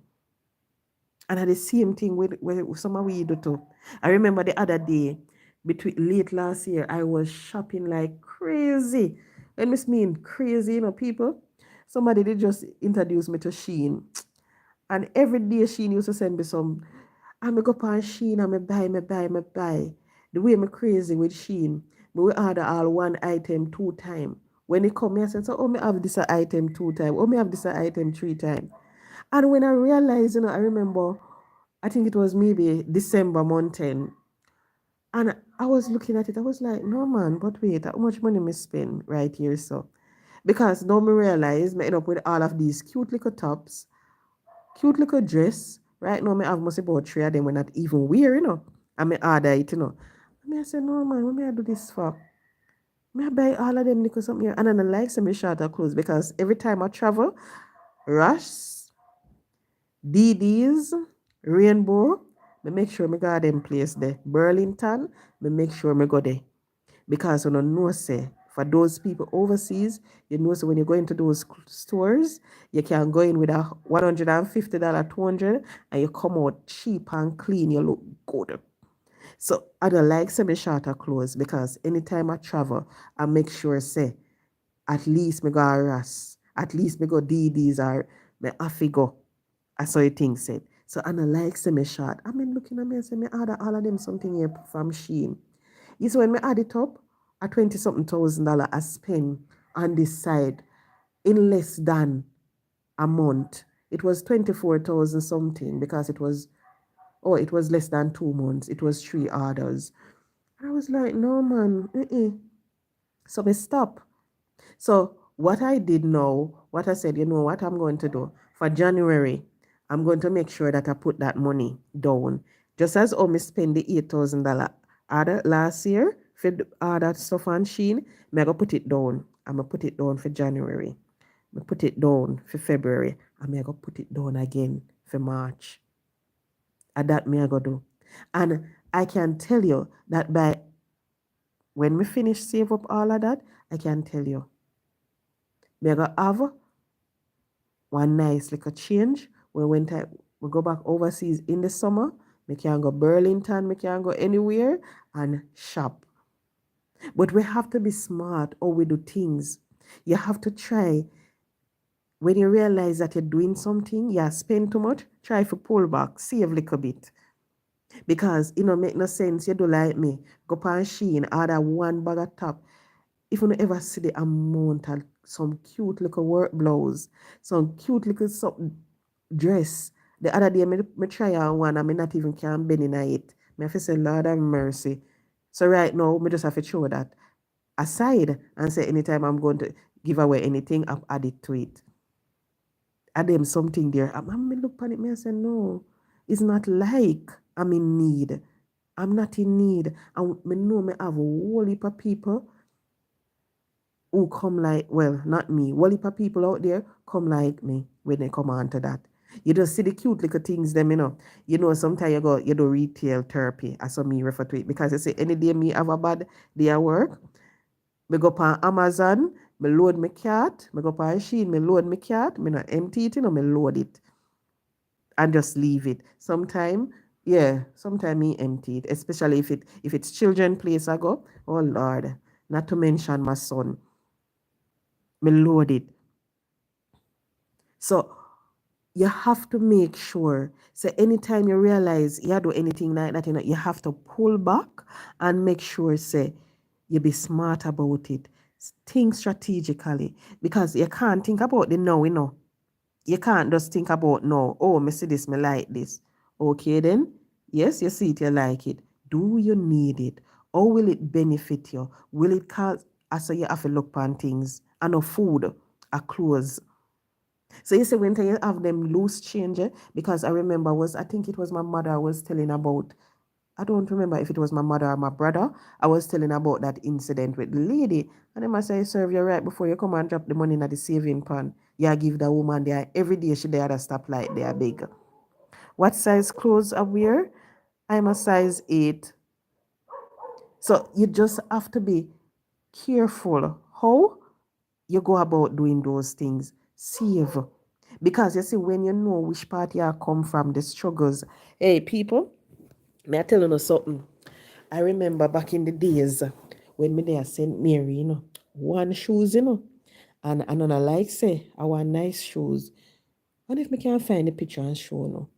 A: And at the same thing with some of we do too. I remember the other day, between late last year, I was shopping like crazy. And this mean crazy, people. Somebody did just introduce me to Shein. And every day Shein used to send me some. I me go on Shein and me buy. The way me crazy with Shein. Me will order all one item 2 times. When it come, I said, so, oh, me have this item 2 times. Oh, me have this item 3 times. And when I realized, I remember, I think it was maybe December month 10. And I was looking at it, I was like, no man, but wait, how much money me spend right here, so? Because now me realize me end up with all of these cute little tops, cute little dress. Right now me have must about 3 of them we're not even wear. And me order it. And I said, no man, what me I do this for? Me I buy all of them little something here. And then I like some shorter clothes because every time I travel, Ross, DD's, Rainbow, me make sure me go them place there. Burlington, me make sure me go there. Because when you know, say, for those people overseas, so when you go into those stores, you can go in with a $150, 200, and you come out cheap and clean, you look good. So I don't like semi-shorter clothes because anytime I travel, I make sure, say, at least me go Ross, at least me go DD's or me have to go. I saw you think said. So I don't like semi-short. I mean, looking at me and say, me order all of them something here from Shein. You see, when me add it up, a 20-something thousand I spend on this side in less than a month. It was 24,000 something because it was less than 2 months. It was 3 orders. I was like, no man, so me stop. So what I did now, what I said, what I'm going to do for January, I'm going to make sure that I put that money down. Just as me spend the $8,000 order last year for all that stuff on Shein, I'm going to put it down. I'm going to put it down for January. I put it down for February. I'm going to put it down again for March. And that me I go do. And I can tell you that by when we finish save up all of that, I can tell you, me go have one nice little change when we go back overseas in the summer. Me can go Burlington, me can go anywhere and shop. But we have to be smart how we do things. You have to try. When you realize that you're doing something, you spend too much, try to pull back, save a little bit. Because make no sense. You do like me. Go on Shein, order one bag of top. If you don't ever see the amount of some cute little work blouse, some cute little dress. The other day, I try on one and I not even can bend in it. I have to say, Lord have mercy. So right now, I just have to throw that aside and say anytime I'm going to give away anything, I've added to it. Add them something there. I look at it and say, no, it's not like I'm in need. I'm not in need. And I know I have a whole heap of people who come like, well, not me, whole heap of people out there come like me when they come on to that. You just see the cute little things them, sometimes you do retail therapy, as some me refer to it, because you say any day me have a bad day at work, me go on Amazon, me load my cart, me go on Shein, me load my cart, me not empty it, me load it and just leave it. Sometime me empty it, especially if it's children place I go. Oh Lord, not to mention my son. Me load it. So you have to make sure. So anytime you realize you do anything like that, you have to pull back and make sure, say, you be smart about it. Think strategically. Because you can't think about the now, You can't just think about no, oh, me see this, me like this. Okay then, yes, you see it, you like it. Do you need it? Or will it benefit you? Will it cause, so you have to look on things, and no food, or clothes. So you say when you have them loose change, because I remember I think it was my mother I was telling about. I don't remember if it was my mother or my brother. I was telling about that incident with the lady. And then I say, serve you right before you come and drop the money in the saving pan. Yeah, give the woman there. Every day she there at a stoplight, they are big. What size clothes I wear? I'm a size 8. So you just have to be careful how you go about doing those things. Save. Because you see, when you know which part you come from, the struggles. Hey, people, may I tell you something? I remember back in the days when me there at St. Mary, one shoes, and I don't like say I want nice shoes. And if me can't find the picture and show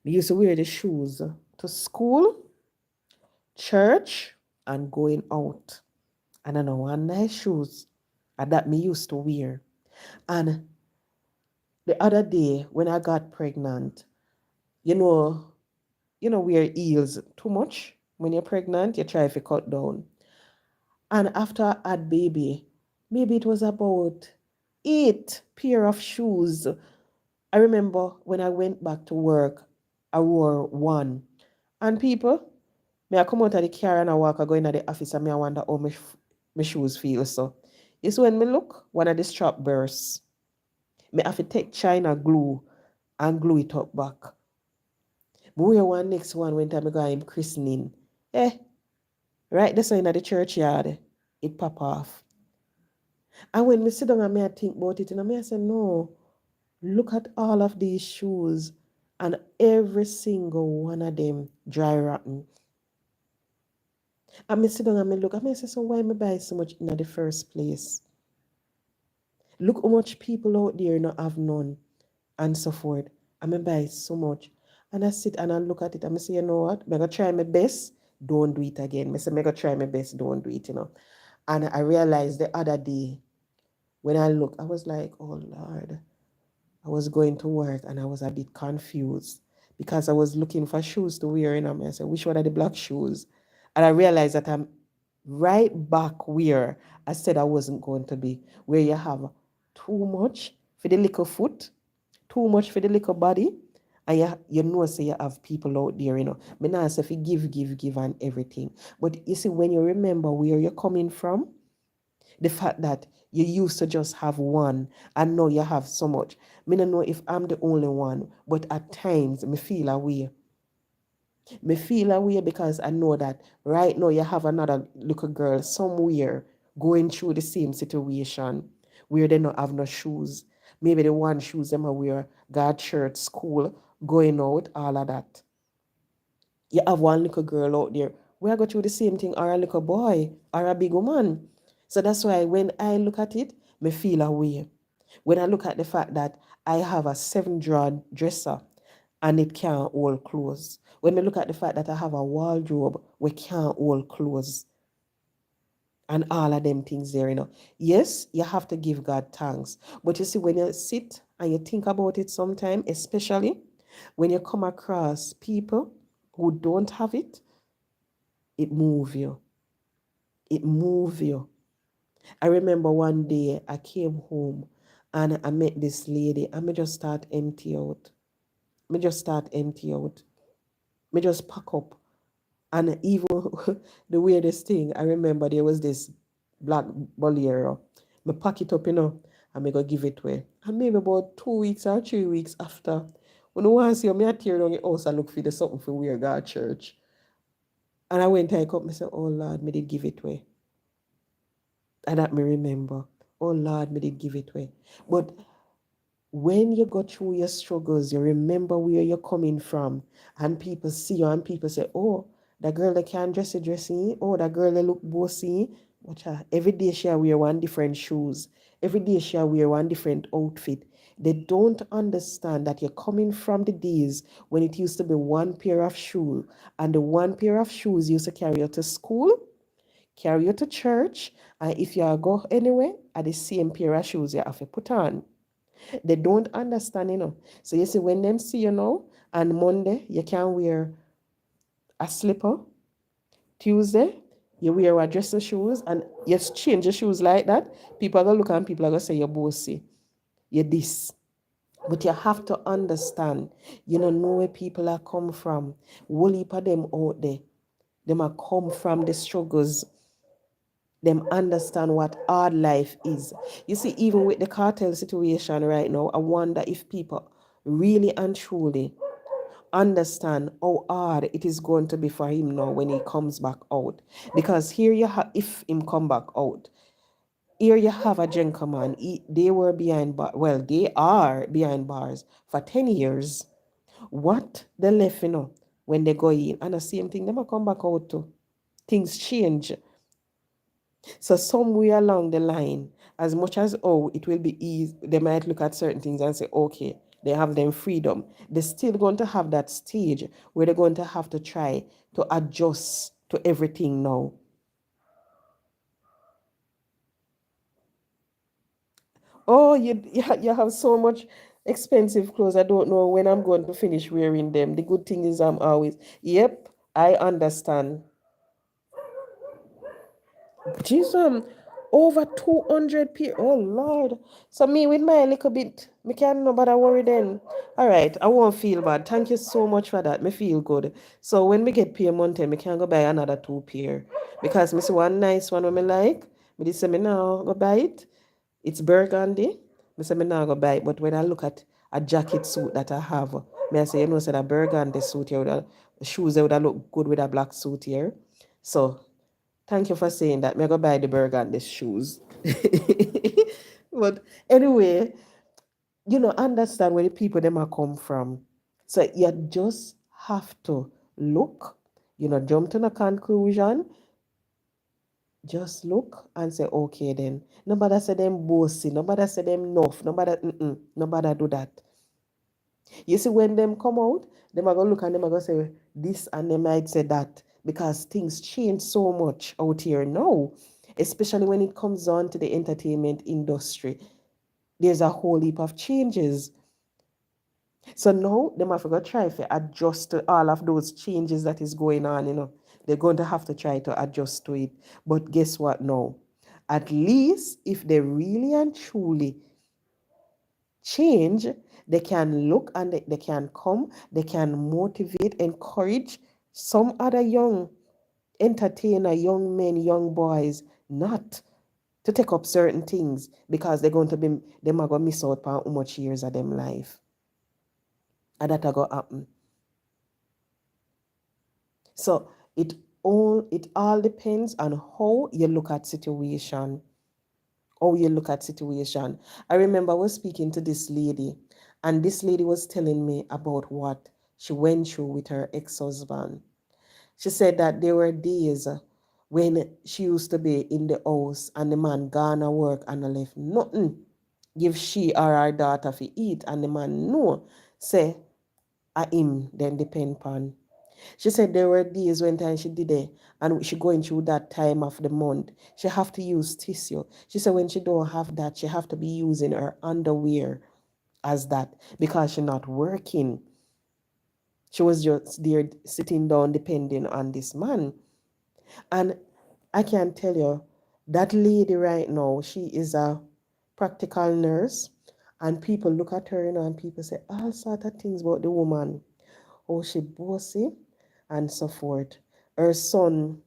A: me used to wear the shoes to school, church, and going out. And I know one nice shoes that me used to wear. And the other day when I got pregnant, you know, wear heels too much. When you're pregnant, you try to cut down. And after I had baby, maybe it was about 8 pair of shoes. I remember when I went back to work, I wore one. And people, me I come out of the car and I walk, I go into the office and me I wonder how my shoes feel. So, it's when me look, one of the strap bursts. Me have to take China glue and glue it up back. Me wear one next one when time I go him christening. Right there so in the churchyard, it pop off. And when me sit down and me I think about it, and I say, no, look at all of these shoes, and every single one of them dry rotten. And me sit down and me look, and me say, so why me buy so much in the first place? Look how much people out there not have none, and so forth. And me buy so much. And I sit and I look at it and I say, you know what? I'm going to try my best, don't do it again. I say, I'm going to try my best, don't do it, And I realized the other day, when I look, I was like, oh Lord. I was going to work and I was a bit confused because I was looking for shoes to wear, I said, which one are the black shoes? And I realized that I'm right back where I said I wasn't going to be, where you have too much for the little foot, too much for the little body, and say you have people out there, Me not say if you give and everything. But you see, when you remember where you're coming from, the fact that you used to just have one and now you have so much. Me don't know if I'm the only one, but at times me feel away. Me feel away because I know that right now you have another little girl somewhere going through the same situation where they don't have no shoes. Maybe the one shoes them wear, God church, school, going out, all of that. You have one little girl out there. We are going through the same thing, or a little boy, or a big woman. So that's why when I look at it, me feel away. When I look at the fact that I have a 7-drawer dresser and it can't hold clothes. When I look at the fact that I have a wardrobe we can't hold clothes. And all of them things there, Yes, you have to give God thanks. But you see, when you sit and you think about it sometime, especially when you come across people who don't have it, it moves you. It moves you. I remember one day I came home and I met this lady and me just start empty out. Me just pack up. And even the weirdest thing, I remember there was this black bolero. Me pack it up, and me go give it away. And maybe about 2 weeks or 3 weeks after, when I want to see me, I tear down the house and look for the something for wear God church. And I went and I up, me say, oh Lord, me did give it away. And that me remember, oh Lord, me did give it away. But when you go through your struggles, you remember where you're coming from, and people see you and people say, oh, that girl that can't dressing, oh, that girl that look bossy. But every day she wear one different shoes. Every day she wear one different outfit. They don't understand that you're coming from the days when it used to be one pair of shoes, and the one pair of shoes used to carry you to school, carry you to church, and if you go anywhere, at the same pair of shoes you have to put on. They don't understand, So you see, when them see you now, and Monday, you can wear a slipper. Tuesday, you wear a dress and shoes, and you change your shoes like that. People are going to look and people are going to say you're bossy. You're this. But you have to understand, you don't know where people are come from. Whole heap of them out there. Them are come from the struggles. Them understand what hard life is. You see, even with the cartel situation right now, I wonder if people really and truly understand how hard it is going to be for him now when he comes back out. Because here you have, if him come back out, here you have a gentleman. They were behind bars. Well, they are behind bars for 10 years. What they left, when they go in, and the same thing, they might come back out too. Things change. So somewhere along the line, as much as it will be easy, they might look at certain things and say, okay, they have them freedom. They're still going to have that stage where they're going to have to try to adjust to everything now. Oh, you have so much expensive clothes. I don't know when I'm going to finish wearing them. The good thing is I'm always, yep, I understand. Jeez, over 200 people. Oh, Lord. So me with my little bit, me can't nobody worry then. All right, I won't feel bad. Thank you so much for that. Me feel good. So when we get paid month, me can go buy another two pair. Because me see one nice one when me like. Me just say me now go buy it. It's burgundy. Me say me now go buy it. But when I look at a jacket suit that I have, me I say, you know, say that burgundy suit here, the shoes they would have look good with a black suit here. So thank you for saying that. Me go buy the burgundy shoes. But anyway, understand where the people them are come from. So you just have to look, jump to a conclusion. Just look and say, okay then. Nobody say them bossy. Nobody say them enough. Nobody do that. You see, when them come out, them are gonna look and them are gonna say this and they might say that because things change so much out here now, especially when it comes on to the entertainment industry. There's a whole heap of changes. So now them have to try to adjust to all of those changes that is going on. They're going to have to try to adjust to it. But guess what now? At least if they really and truly change, they can look and they can come, they can motivate, encourage some other young entertainer, young men, young boys, not to take up certain things because they're going to be, they are going to miss out on how much years of them life. And that are going to happen. So it all depends on how you look at situation. How you look at situation. I remember I was speaking to this lady, and this lady was telling me about what she went through with her ex-husband. She said that there were days when she used to be in the house and the man gone to work and left nothing give she or her daughter to eat, and the man know say I him then depend upon. She said there were days when time she did it and she going through that time of the month. She have to use tissue. She said when she don't have that, she have to be using her underwear as that because she not working. She was just there sitting down depending on this man. And I can tell you, that lady right now, she is a practical nurse. And people look at her, and people say all sort of things about the woman. Oh, she bossy and so forth. Her son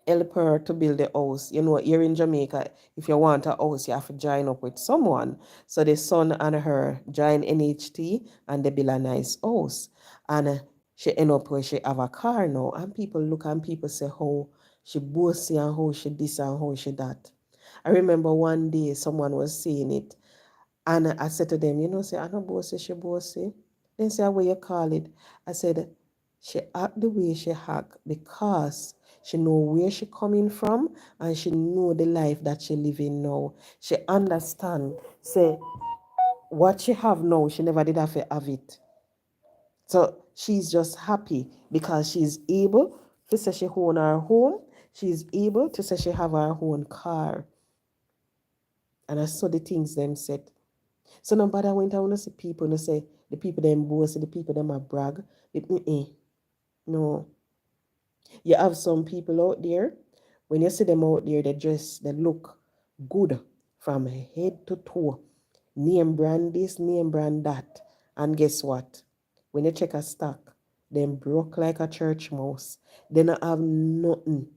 A: help her to build a house. Here in Jamaica, if you want a house, you have to join up with someone. So the son and her join NHT and they build a nice house. And she end up where she have a car now. And people look and people say how she bossy and how she this and how she that. I remember one day someone was saying it and I said to them, say, I know bossy, she bossy. Then say, what you call it? I said, she act the way she act because she know where she coming from and she know the life that she living now. She understand, say, what she have now, she never did have to have it. So she's just happy because she's able to say she own her home. She's able to say she have her own car. And I saw the things them said. So no matter when I want to see people, no say the people them boast, the people them a brag. No. You have some people out there, when you see them out there, they dress, they look good from head to toe. Name brand this, name brand that. And guess what? When you check a stock, them broke like a church mouse. They don't have nothing.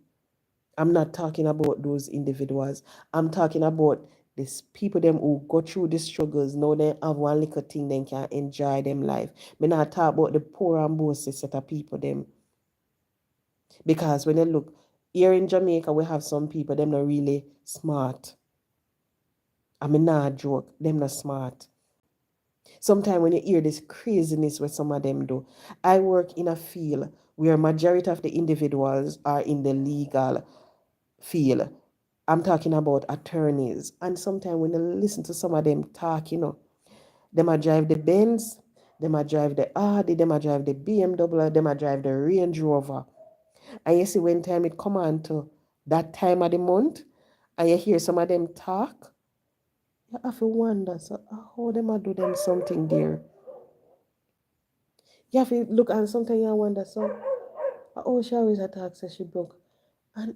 A: I'm not talking about those individuals. I'm talking about these people them who go through the struggles. Now they have one little thing they can enjoy them life. Me not talk about the poor and bossy set of people them. Because when you look, here in Jamaica, we have some people, them not really smart. I mean, not joke, them not smart. Sometimes when you hear this craziness what some of them do, I work in a field where majority of the individuals are in the legal field. I'm talking about attorneys. And sometimes when you listen to some of them talk, they might drive the Benz, they might drive the Audi, they might drive the BMW, they might drive the Range Rover. And you see when time it come on to that time of the month, and you hear some of them talk, you have to wonder, so how them a do them something there? You have to look and sometimes you wonder, so oh, she always attack, say she broke. And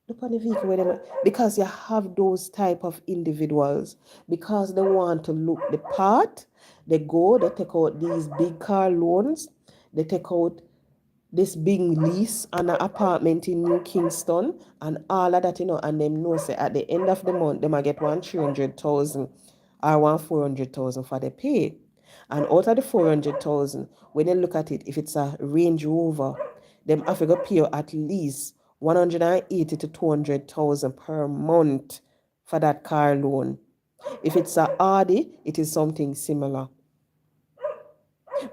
A: look on the vehicle where them, because you have those type of individuals, because they want to look the part, they go, they take out these big car loans, they take out this big lease on an apartment in New Kingston and all of that, and them know say at the end of the month, they might get 300,000 or 400,000 for the pay. And out of the 400,000, when they look at it, if it's a Range Rover, them have to pay at least 180 to 200,000 per month for that car loan. If it's a Audi, it is something similar.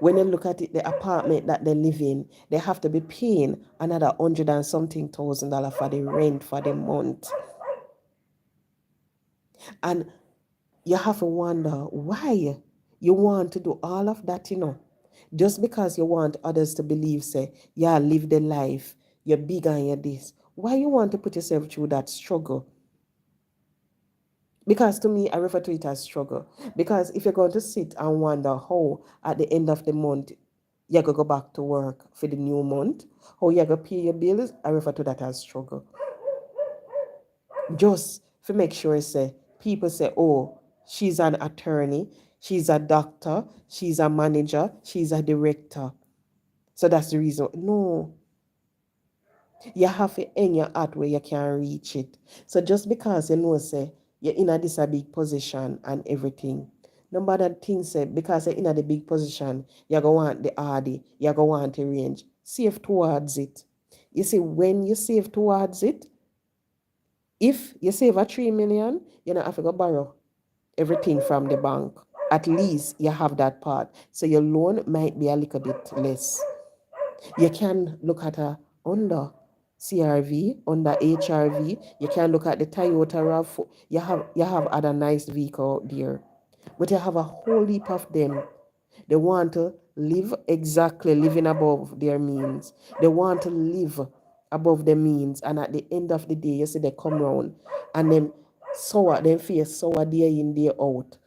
A: When you look at it, the apartment that they live in, they have to be paying another 100 and something $1,000 for the rent for the month. And you have to wonder why you want to do all of that, just because you want others to believe, say, yeah, live the life, you're big and you're this. Why you want to put yourself through that struggle? Because to me, I refer to it as struggle. Because if you're going to sit and wonder how at the end of the month you're going to go back to work for the new month, how you're going to pay your bills, I refer to that as struggle. Just to make sure, say, people say, oh, she's an attorney, she's a doctor, she's a manager, she's a director. So that's the reason. No. You have to hang your hat where you can reach it. So just because say, you're in this a big position and everything, no matter things say, because you're in the big position, you're going to want the Audi, you're going to want the Range. Save towards it. You see, when you save towards it, if you save a 3 million, you don't have to go borrow everything from the bank. At least you have that part. So your loan might be a little bit less. You can look at a Honda CRV, Honda HRV. You can look at the Toyota RAV4. You have other nice vehicle out there. But you have a whole heap of them. They want to live exactly living above their means. They want to live above their means. And at the end of the day, you see they come round and them face sour day in, day out.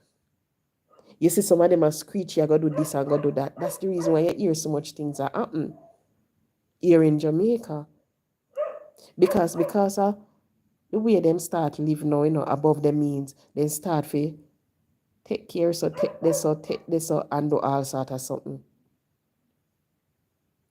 A: You see some of them are screechy, I gotta do this, I gotta do that. That's the reason why you hear so much things that happen here in Jamaica. Because of the way them start living now, above their means, they start to take care, so take this, and do all sort of something.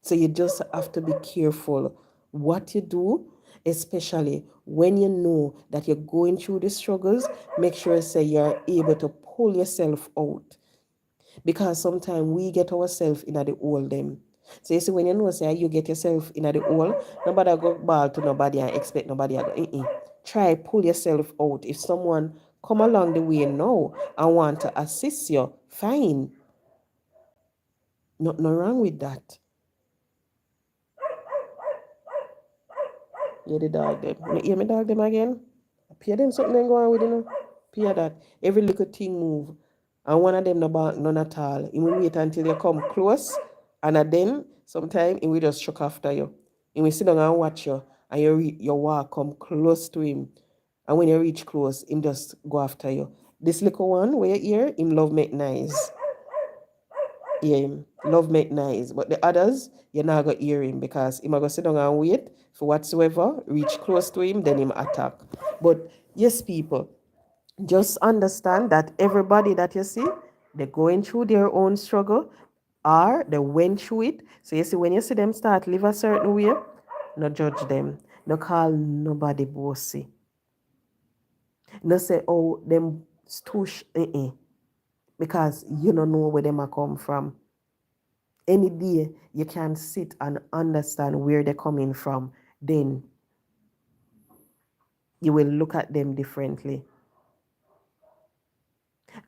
A: So you just have to be careful what you do, especially when you know that you're going through the struggles. Make sure say you're able to pull yourself out. Because sometimes we get ourselves in the hole them. So you see when say you get yourself in the hole, nobody go ball to nobody and expect nobody to go. Try pull yourself out. If someone come along the way now and want to assist you, fine. Nothing wrong with that. Yeah, the dog them. You hear me dog them again? Pay them something and go on with Pay that. Every little thing move. And one of them no bark none at all. He will wait until you come close. And then sometimes he will just shock after you. He will sit down and watch you. And you walk come close to him. And when you reach close, him just go after you. This little one where you hear, him love make nice. Yeah, love make nice. But the others, you're not going to hear him because him going to sit down and wait for whatsoever, reach close to him, then him attack. But yes, people, just understand that everybody that you see, they're going through their own struggle or they went through it. So you see, when you see them start live a certain way, no judge them. No call nobody bossy. No say, oh, them stoosh, because you don't know where them are come from. Any day you can sit and understand where they're coming from, then you will look at them differently.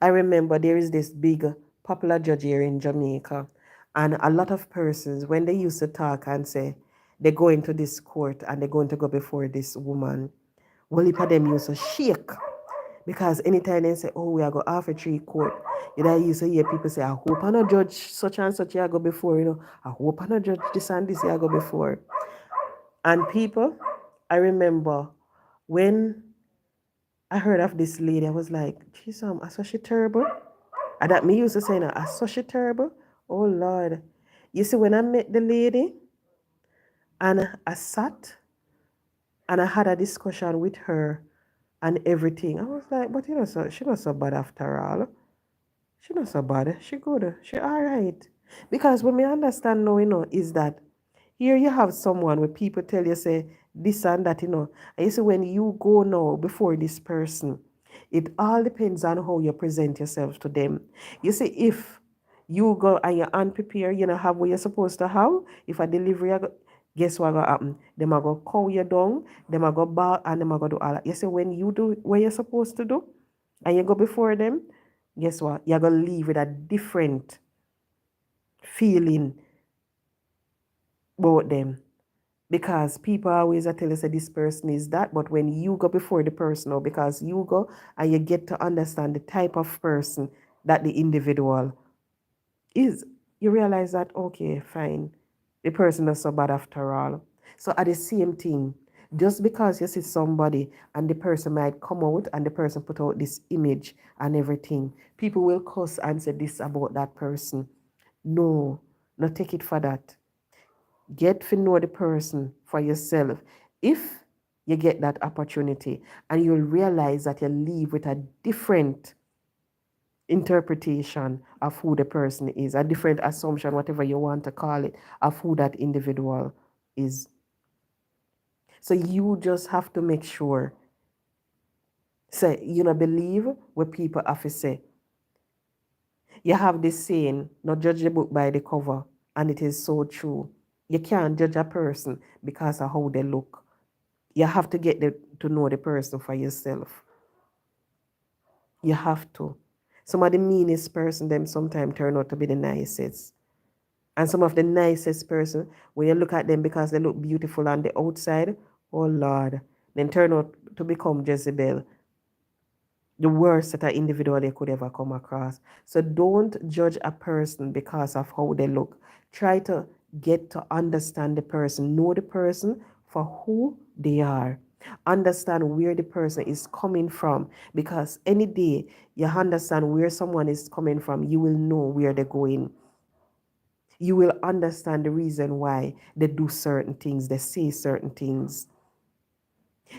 A: I remember there is this big popular judge here in Jamaica, And a lot of persons, when they used to talk and say they're going to this court and they're going to go before this woman, well, heap of them used to shake. Because anytime they say, oh, we are go half a tree court, you know, you used to hear people say, I hope I not judge such and such you go before, I hope I not judge this and this you go before. And people, I remember when I heard of this lady, I was like, she's I saw she terrible. And that me used to say, no, I saw she terrible. Oh Lord. You see, when I met the lady and I sat and I had a discussion with her and everything, I was like, but so she not so bad after all. She not so bad. She good. She all right. Because what me understand now, is that here you have someone where people tell you say this and that, And you see when you go now before this person, it all depends on how you present yourself to them. You see, if you go and you're unprepared, you know, have what you're supposed to have, if a delivery, guess what gonna happen? Them are gonna cow you down, them are gonna bar, and them are gonna do all that. You see, when you do what you're supposed to do, and you go before them, guess what? You're gonna leave with a different feeling about them. Because people always tell us that this person is that, but when you go before the person, or because you go and you get to understand the type of person that the individual is, you realize that, okay, fine, the person is so bad after all. So at the same thing, just because you see somebody and the person might come out and the person put out this image and everything, people will cuss and say this about that person. No, not take it for that. Get to know the person for yourself. If you get that opportunity, and you'll realize that you leave with a different interpretation of who the person is, a different assumption, whatever you want to call it, of who that individual is. So you just have to make sure, say, believe what people have to say. You have this saying, not judge the book by the cover, and it is so true. You can't judge a person because of how they look. You have to get to know the person for yourself. You have to. Some of the meanest person, them sometimes turn out to be the nicest. And some of the nicest person, when you look at them because they look beautiful on the outside, oh Lord, then turn out to become Jezebel, the worst that an individual they could ever come across. So don't judge a person because of how they look. Try to get to understand the person, know the person for who they are. Understand where the person is coming from, because any day you understand where someone is coming from, you will know where they're going. You will understand the reason why they do certain things, they say certain things.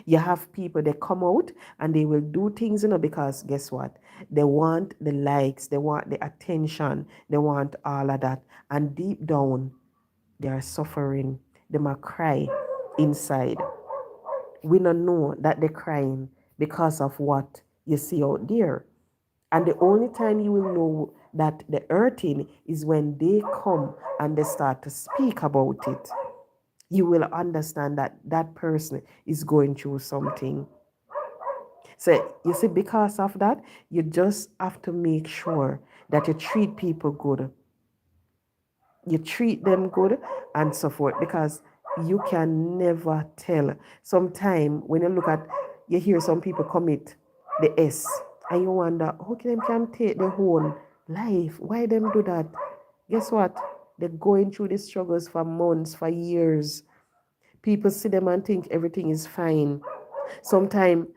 A: You have people that come out and they will do things, because guess what? They want the likes, they want the attention, they want all of that. And deep down, they are suffering. They might cry inside. We don't know that they're crying because of what you see out there. And the only time you will know that the hurting is when they come and they start to speak about it. You will understand that that person is going through something. So you see, because of that, you just have to make sure that you treat people good. You treat them good and so forth, because you can never tell. Sometimes when you hear some people commit the S, and you wonder, how can take their whole life? Why them do that? Guess what? They're going through these struggles for months, for years. People see them and think everything is fine. Sometimes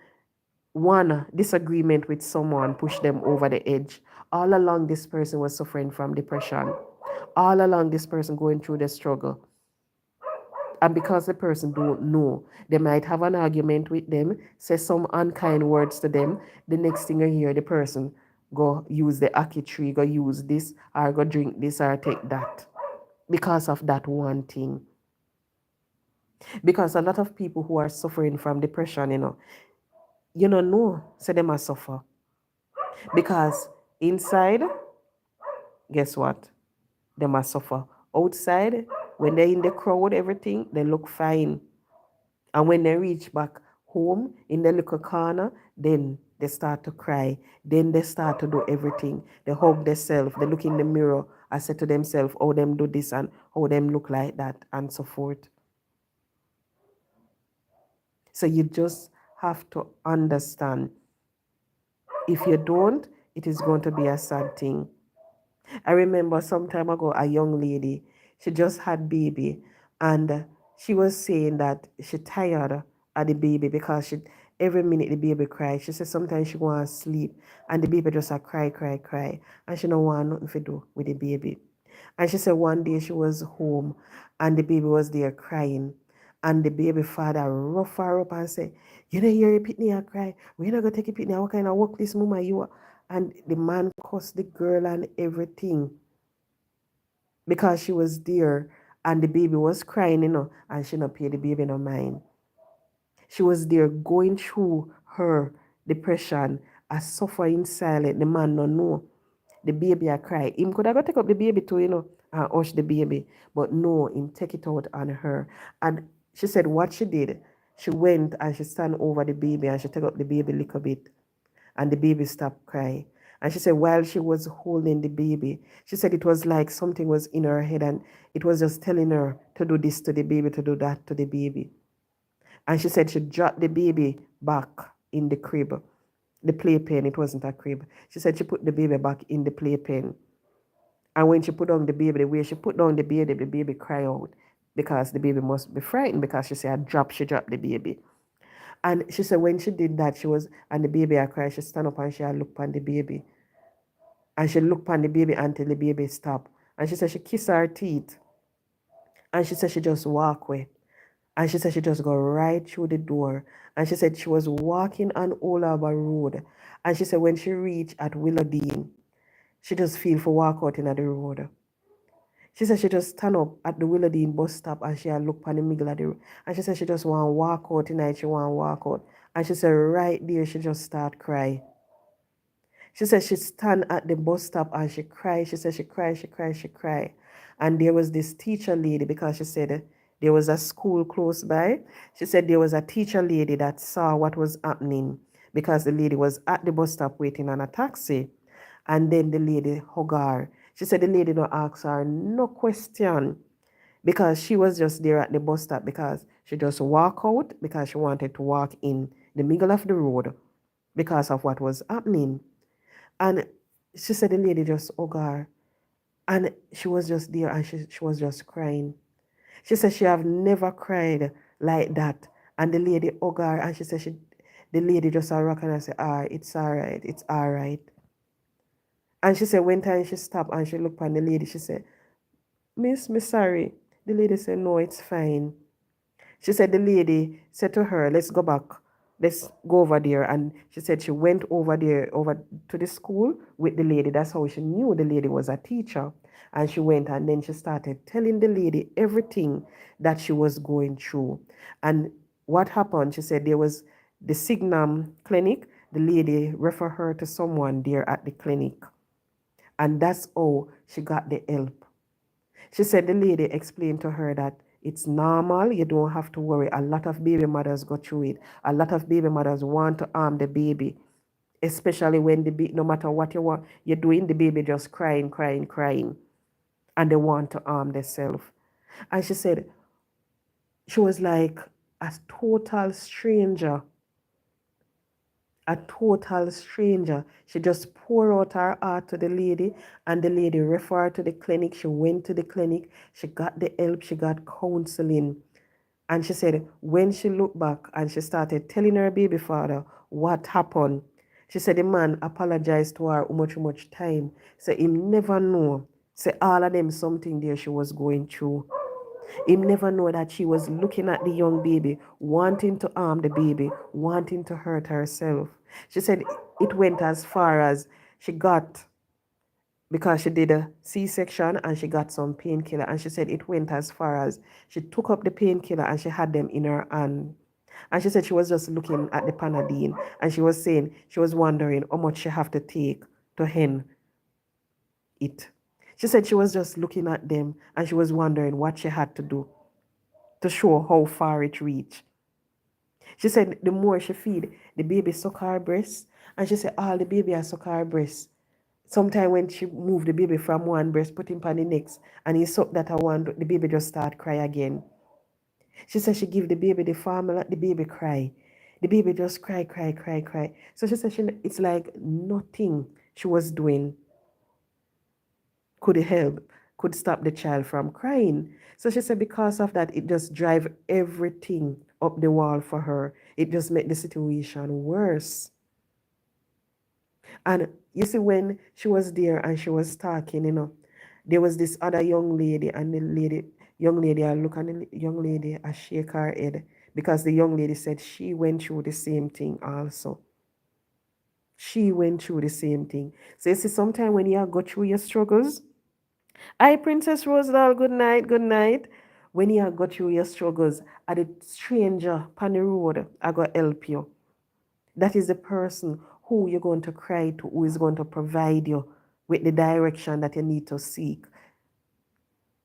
A: one disagreement with someone push them over the edge. All along, this person was suffering from depression. All along, this person going through the struggle. And because the person don't know, they might have an argument with them, say some unkind words to them. The next thing you hear, the person go use the ackee tree, go use this, or go drink this, or take that. Because of that one thing. Because a lot of people who are suffering from depression, you don't know, say they must suffer. Because inside, guess what? They must suffer. Outside, when they're in the crowd, everything, they look fine. And when they reach back home in the little corner, then they start to cry. Then they start to do everything. They hug themselves. They look in the mirror I said to themselves, how them do this and how them look like that and so forth. So you just have to understand. If you don't, it is going to be a sad thing. I remember some time ago, a young lady, she just had baby, and she was saying that she tired of the baby because she every minute the baby cry. She said sometimes she want to sleep, and the baby just a cry, cry, cry, and she don't want nothing to do with the baby. And she said one day she was home, and the baby was there crying, and the baby father rough her up and say, "You don't hear your pitney a cry. We're not gonna take your pitney. What kind of work this mama you are?" And the man cussed the girl and everything because she was there and the baby was crying, and she not pay the baby no mind. She was there going through her depression, a suffering silent. The man no know. The baby a cry. Him could have go take up the baby too, and hush the baby. But no, him take it out on her. And she said what she did, she went and she stand over the baby and she take up the baby a little bit. And the baby stopped crying. And she said while she was holding the baby, she said it was like something was in her head and it was just telling her to do this to the baby, to do that to the baby. And she said she dropped the baby back in the crib, the playpen. It wasn't a crib. She said she put the baby back in the playpen. And when she put down the baby, the way she put down the baby cried out because the baby must be frightened because she said she dropped the baby. And she said when she did that, and the baby I cried, she stand up and she looked on the baby. And she looked on the baby until the baby stopped. And she said she kissed her teeth. And she said she just walk away. And she said she just go right through the door. And she said she was walking on Old Harbour Road. And she said when she reached at Willowdene, she just feel for walk out in the road. She said she just stand up at the Willowdene bus stop and she look on the middle of the road. And she said she just want to walk out tonight. She want to walk out. And she said right there she just start cry. She said she stand at the bus stop and she cried. She said she cried. And there was this teacher lady because she said there was a school close by. She said there was a teacher lady that saw what was happening because the lady was at the bus stop waiting on a taxi. And then the lady hugged her. She said the lady don't ask her no question because she was just there at the bus stop because she just walked out because she wanted to walk in the middle of the road because of what was happening. And she said the lady just hugged her. And she was just there and she was just crying. She said she have never cried like that. And the lady hugged her and she said the lady just rock and I said, it's all right, it's all right. And she said one time she stopped and she looked at the lady, she said, Miss sorry. The lady said, no, it's fine. She said the lady said to her, let's go back. Let's go over there. And she said she went over there, over to the school with the lady. That's how she knew the lady was a teacher. And she went and then she started telling the lady everything that she was going through. And what happened, she said there was the Signum clinic. The lady referred her to someone there at the clinic. And that's how she got the help. She said the lady explained to her that it's normal. You don't have to worry. A lot of baby mothers go through it. A lot of baby mothers want to harm the baby, especially when no matter what you want, you're doing, the baby just crying, and they want to harm themselves. And she said she was like a total stranger. A total stranger. She just poured out her heart to the lady, and the lady referred her to the clinic. She went to the clinic. She got the help. She got counseling. And she said when she looked back and she started telling her baby father what happened, she said the man apologized to her how much time. Say him never know. Say all of them something there she was going through. Him never know that she was looking at the young baby, wanting to harm the baby, wanting to hurt herself. She said it went as far as she got, because she did a C-section and she got some painkiller. And she said it went as far as she took up the painkiller and she had them in her hand. And she said she was just looking at the Panadine and she was saying she was wondering how much she have to take to end it. She said she was just looking at them and she was wondering what she had to do to show how far it reached. She said the more she feed, the baby suck her breast. And she said all the baby has suck her breast. Sometimes when she moved the baby from one breast, put him on the next, and he sucked that one, the baby just start cry again. She said she give the baby the formula, the baby cry. The baby just cry, cry, cry, cry. So she said it's like nothing she was doing could help, could stop the child from crying. So she said because of that, it just drive everything up the wall for her. It just made the situation worse. And you see, when she was there and she was talking, there was this other young lady, and young lady, I look at the young lady, I shake her head because the young lady said she went through the same thing also. She went through the same thing. So you see, sometimes when you go through your struggles, hi, Princess Rosedal, good night, good night. When you go through your struggles, at a stranger on the road, I go help you. That is the person who you're going to cry to, who is going to provide you with the direction that you need to seek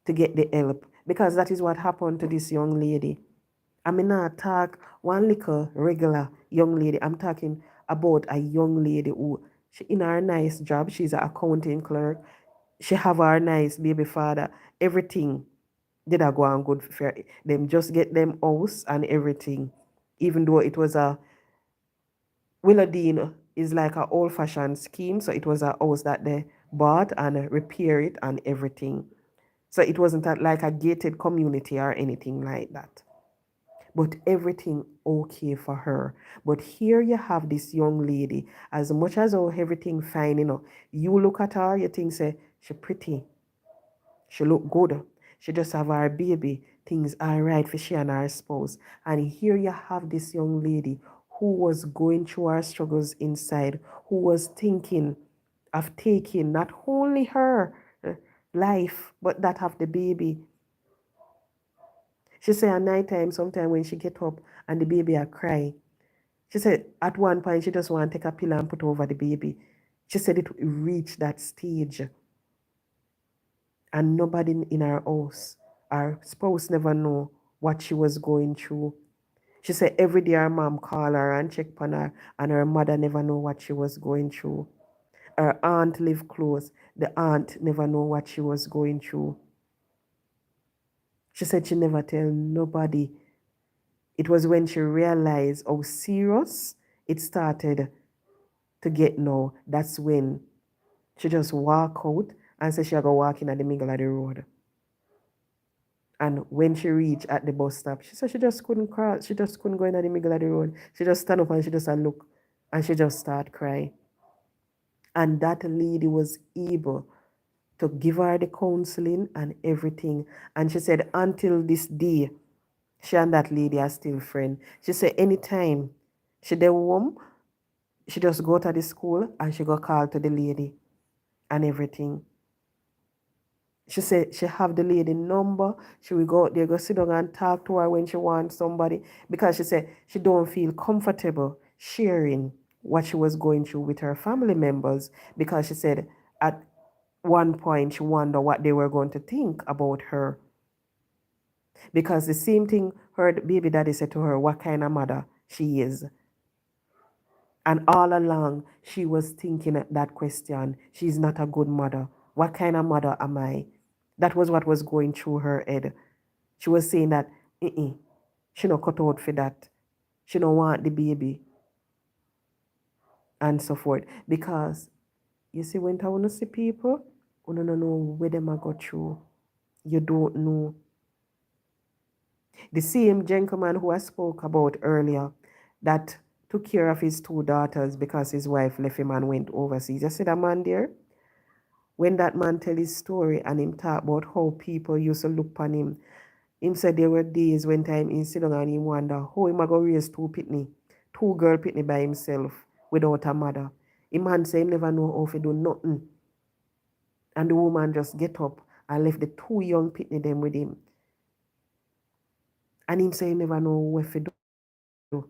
A: to get the help. Because that is what happened to this young lady. I mean, not talk one little regular young lady. I'm talking about a young lady who, she in her nice job, she's an accounting clerk. She have her nice baby father. Everything did I go on good for them. Just get them house and everything. Even though it was a Willowdene is like an old-fashioned scheme, so it was a house that they bought and repair it and everything. So it wasn't like a gated community or anything like that. But everything okay for her. But here you have this young lady, as much as everything fine, you look at her, you think, say, she pretty, she look good, she just have her baby, things are right for she and her spouse. And here you have this young lady who was going through her struggles inside, who was thinking of taking not only her life, but that of the baby. She said at night time, sometime when she get up and the baby are cry, she said at one point she just want to take a pillow and put over the baby. She said it reached that stage and nobody in her house, her spouse never know what she was going through. She said every day her mom call her and check on her, and her mother never know what she was going through. Her aunt live close. The aunt never know what she was going through. She said she never tell nobody. It was when she realized how serious it started to get now. That's when she just walk out and say she go walking at the middle of the road. And when she reached at the bus stop, she said she just couldn't cross. She just couldn't go in at the middle of the road. She just stand up and she just look and she just start crying. And that lady was able to give her the counseling and everything. And she said until this day, she and that lady are still friends. She said anytime she dey home, she just go to the school and she go call to the lady and everything. She said she have the lady number. She will go out there, go sit down and talk to her when she wants somebody. Because she said she don't feel comfortable sharing what she was going through with her family members. Because she said at one point she wondered what they were going to think about her. Because the same thing her baby daddy said to her, what kind of mother she is. And all along, she was thinking that question. She's not a good mother. What kind of mother am I? That was what was going through her head. She was saying that, she not cut out for that. She don't want the baby. And so forth. Because, you see, when I want to see people, you don't know where them I go through. You don't know. The same gentleman who I spoke about earlier, that took care of his two daughters because his wife left him and went overseas. You see that man there? When that man tell his story and him talk about how people used to look upon him said there were days when time he sit down and he wonder how him a go raise two girl pitney by himself without a mother. Him man say him never know how to do nothing. And the woman just get up and left the two young pitney them with him. And him say he never know what to do.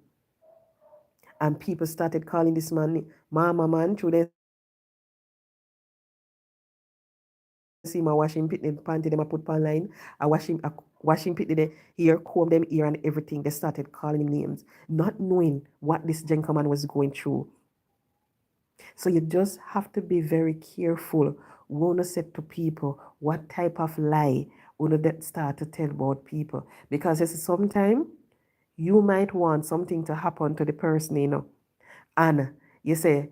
A: And people started calling this man Mama Man. Through they see my washing pitney panty them I put online. I washing pitney the ear, comb them ear and everything. They started calling him names, not knowing what this gentleman was going through. So you just have to be very careful when you say to people what type of lie when you start to tell about people. Because you see, sometimes you might want something to happen to the person, and you say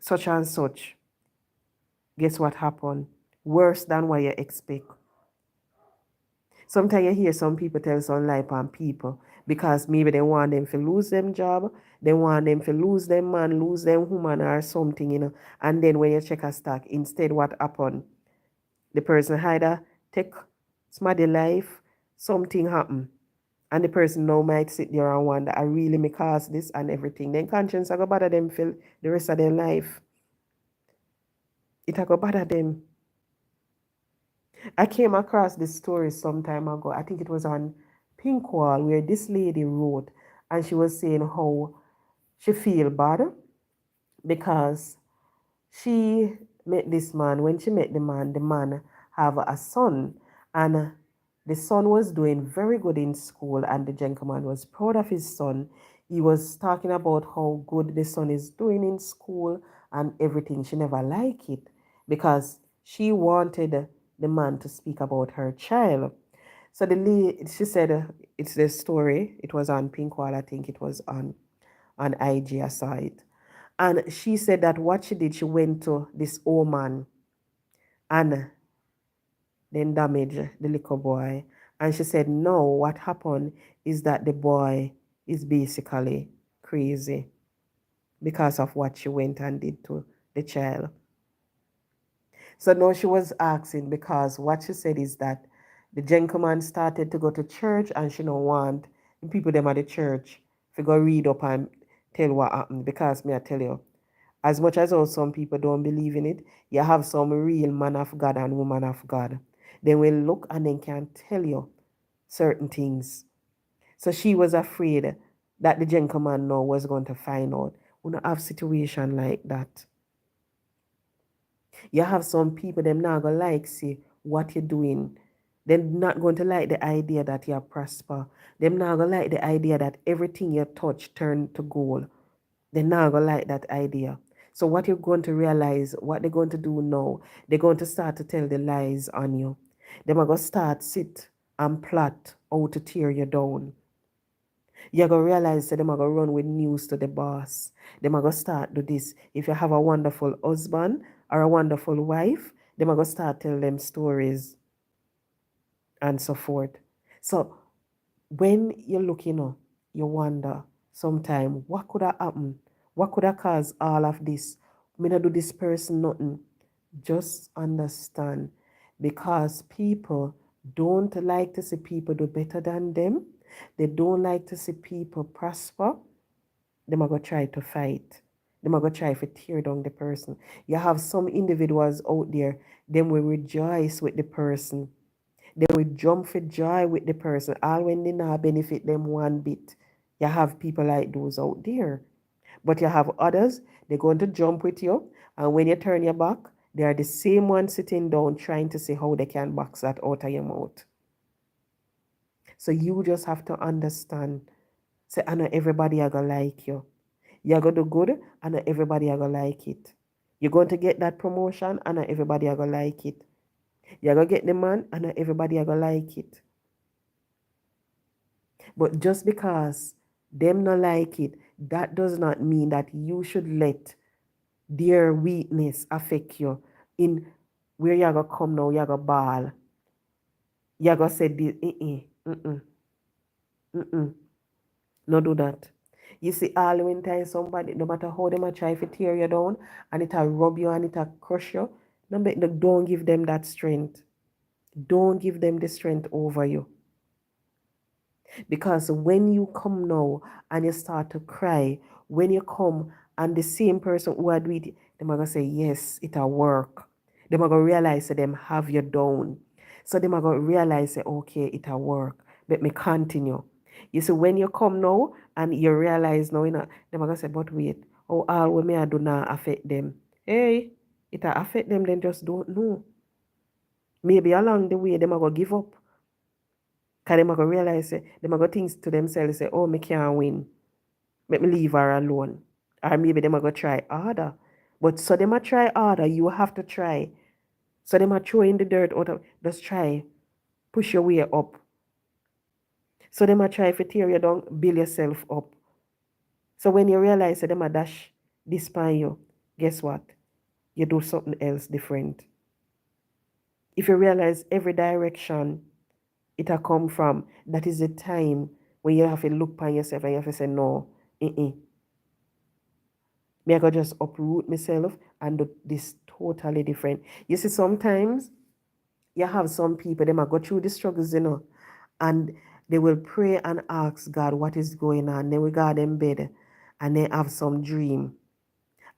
A: such and such. Guess what happened? Worse than what you expect. Sometimes you hear some people tell some lie on people because maybe they want them to lose them job, they want them to lose them man, lose them woman or something, And then when you check a stock, instead what happened? The person either take somebody life, something happen. And the person now might sit there and wonder, I really may cause this and everything. Then conscience I go bother them for the rest of their life. It I go bother them. I came across this story some time ago. I think it was on Pinkwall where this lady wrote and she was saying how she feel bad because she met this man. When she met the man have a son, and the son was doing very good in school, and the gentleman was proud of his son. He was talking about how good the son is doing in school and everything. She never liked it because she wanted the man to speak about her child. So she said, it's the story. It was on Pinkwall, I think it was on IG, I saw it. And she said that what she did, she went to this old man and then damaged the little boy. And she said, no, what happened is that the boy is basically crazy because of what she went and did to the child. So now she was asking because what she said is that the gentleman started to go to church and she don't want the people them at the church to go read up and tell what happened because me I tell you, as much as some people don't believe in it, you have some real man of God and woman of God. They will look and they can tell you certain things. So she was afraid that the gentleman now was going to find out. We don't have situation like that. You have some people, them not gonna like see what you're doing. They're not going to like the idea that you prosper. They're not gonna like the idea that everything you touch turn to gold. They're not gonna like that idea. So what you're going to realize, what they're going to do now, they're going to start to tell the lies on you. They're going to start sit and plot how to tear you down. You're going to realize that they're going to run with news to the boss. They're going to start do this. If you have a wonderful husband or a wonderful wife, they're going to start tell them stories and so forth. So when you're looking up, you wonder sometimes what could have happened? What could have caused all of this? Me not do this person nothing. Just understand because people don't like to see people do better than them. They don't like to see people prosper. Them are going to try to fight. Them are going to try to tear down the person. You have some individuals out there, them will rejoice with the person. They will jump for joy with the person, all when they not benefit them one bit. You have people like those out there. But you have others, they're going to jump with you, and when you turn your back, they are the same one sitting down trying to see how they can box that out of your mouth. So you just have to understand. Say, I know everybody are gonna like you. You're gonna do good, I know everybody are gonna like it. You're going to get that promotion, I know everybody are gonna like it. You're gonna get the man, I know everybody are gonna like it. But just because them not like it, that does not mean that you should let their weakness affect you in where you're gonna come now, you're gonna ball. You're gonna say this, no do that. You see, all when time somebody, no matter how they might try to tear you down and it'll rub you and it'll crush you, no, don't give them that strength. Don't give them the strength over you. Because when you come now and you start to cry, when you come and the same person who had with it, them are gonna say, yes, it'll work. Them are gonna realize that them have you down. So them are gonna realize that okay, it'll work. Let me continue. You see, when you come now and you realize now, them are gonna say, but wait, oh all what me I do now affect them. Hey, it'll affect them, then just don't know. Maybe along the way, them are gonna give up. Because them are going to realize, them are going to think to themselves, say, oh, me can't win. Let me leave her alone. Or maybe them are going to try harder. But so them a try harder, you have to try. So them a throw in the dirt out of, just try, push your way up. So them a try to tear you down, build yourself up. So when you realize that them a dash this pan you, guess what? You do something else different. If you realize every direction it a come from, that is the time when you have to look upon yourself and you have to say, no, me I go just uproot myself and do this totally different. You see, sometimes you have some people, they might go through the struggles, and they will pray and ask God what is going on. They will go in bed and they have some dream.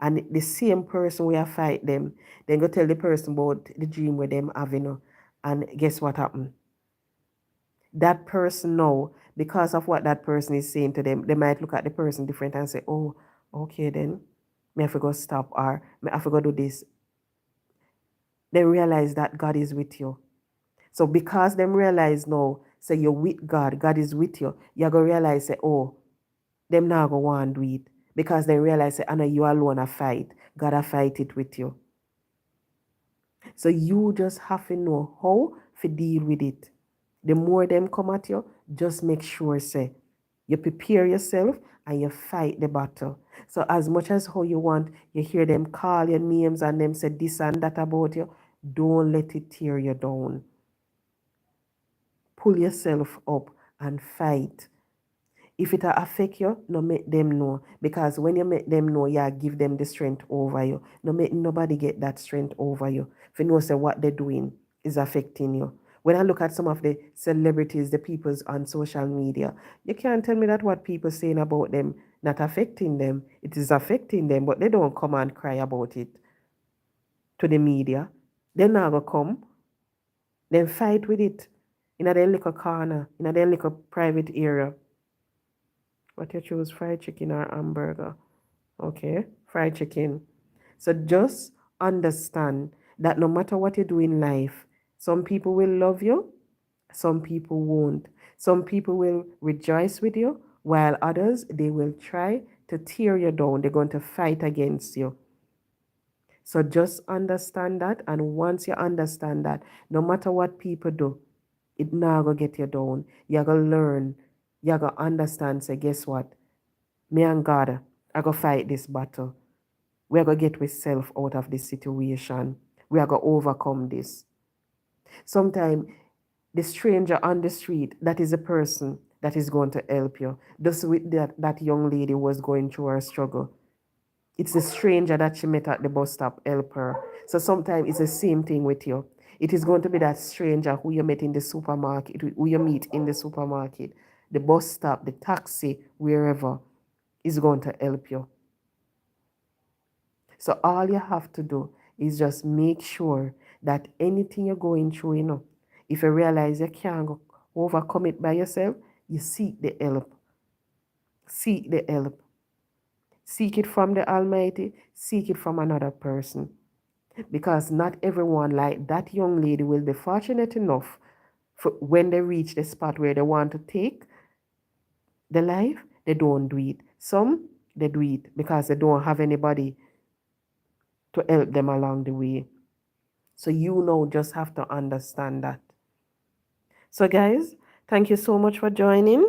A: And the same person will fight them, then go tell the person about the dream with them having, and guess what happened? That person now, because of what that person is saying to them, they might look at the person different and say, oh, okay then, me have to go stop, or me have to go do this. They realize that God is with you. So because them realize now, say you're with God, God is with you, you're going to realize, say, oh, them now go want to do it. Because they realize, say, I know you alone a fight. God a fight it with you. So you just have to know how to deal with it. The more them come at you, just make sure, say, you prepare yourself and you fight the battle. So as much as how you want, you hear them call your names and them say this and that about you, don't let it tear you down. Pull yourself up and fight. If it affect you, no make them know. Because when you make them know, you give them the strength over you. No make nobody get that strength over you. If you know say what they're doing is affecting you. When I look at some of the celebrities, the peoples on social media, you can't tell me that what people saying about them not affecting them. It is affecting them, but they don't come and cry about it to the media. They're not gonna come. Then fight with it in a little corner, in a little private area. What you choose, fried chicken or hamburger? Okay, fried chicken. So just understand that no matter what you do in life, some people will love you, some people won't. Some people will rejoice with you, while others, they will try to tear you down. They're going to fight against you. So just understand that. And once you understand that, no matter what people do, it now go get you down. You're going to learn. You're going to understand. Say, guess what? Me and God, I go fight this battle. We are going to get ourselves out of this situation. We are going to overcome this. Sometimes the stranger on the street, that is a person that is going to help you. Just with that young lady was going through her struggle. It's the stranger that she met at the bus stop, help her. So sometimes it's the same thing with you. It is going to be that stranger who you met in the supermarket, who you meet in the supermarket, the bus stop, the taxi, wherever, is going to help you. So all you have to do is just make sure that anything you're going through, if you realize you can't overcome it by yourself, you seek the help. Seek the help. Seek it from the Almighty, seek it from another person. Because not everyone, like that young lady, will be fortunate enough for when they reach the spot where they want to take the life, they don't do it. Some, they do it because they don't have anybody to help them along the way. So just have to understand that. So guys, thank you so much for joining.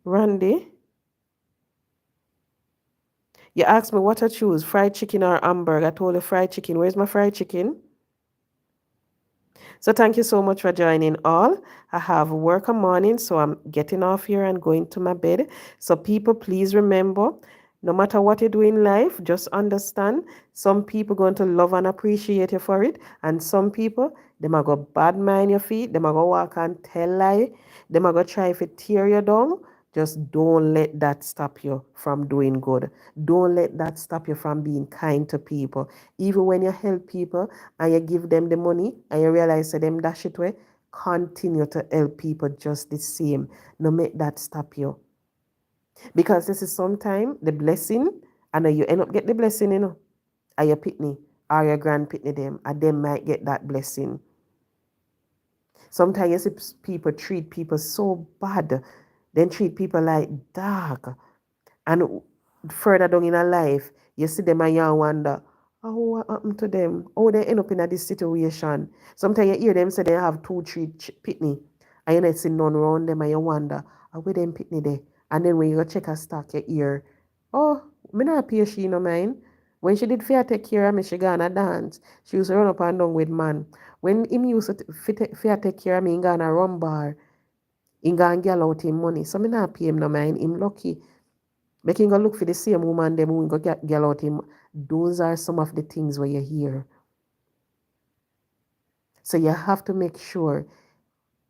A: Randy, you asked me what I choose, fried chicken or hamburger. I told you fried chicken. Where's my fried chicken? So thank you so much for joining all. I have work a morning, so I'm getting off here and going to my bed. So people, please remember, no matter what you do in life, just understand some people going to love and appreciate you for it. And some people, they might go bad mind your feet. They might go walk and tell lie. They might go try to tear you down. Just don't let that stop you from doing good. Don't let that stop you from being kind to people. Even when you help people and you give them the money and you realize that them dash it away, continue to help people just the same. No make that stop you. Because this is sometimes the blessing, and you end up get the blessing, or your pitney or your grand pitney them, and them might get that blessing. Sometimes you see people treat people so bad, then treat people like dog. And further down in a life, you see them and you wonder, oh, what happened to them? How they end up in this situation? Sometimes you hear them say they have two, three pitney, and you not see none around them, and you wonder, how where them pitney there? And then when you go check her stock, you hear, oh, me not pay she no mind. When she did fair take care of me, she gonna dance. She used to run up and down with man. When him used to fair take care of me, he gonna run bar. He gonna get out him money. So me not pay him no mind. Him lucky. Make him go look for the same woman them who go get out him. Those are some of the things where you hear. So you have to make sure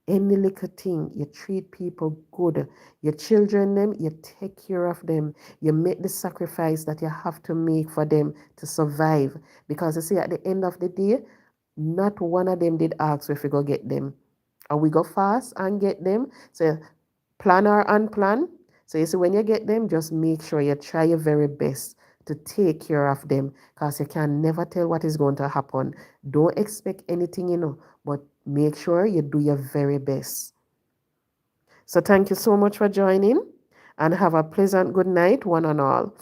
A: any little thing, you treat people good. Your children, them, you take care of them. You make the sacrifice that you have to make for them to survive. Because you see, at the end of the day, not one of them did ask if we go get them. Or we go fast and get them. So plan or unplan. So you see, when you get them, just make sure you try your very best to take care of them, because you can never tell what is going to happen. Don't expect anything, but make sure you do your very best. So thank you so much for joining, and have a pleasant good night, one and all.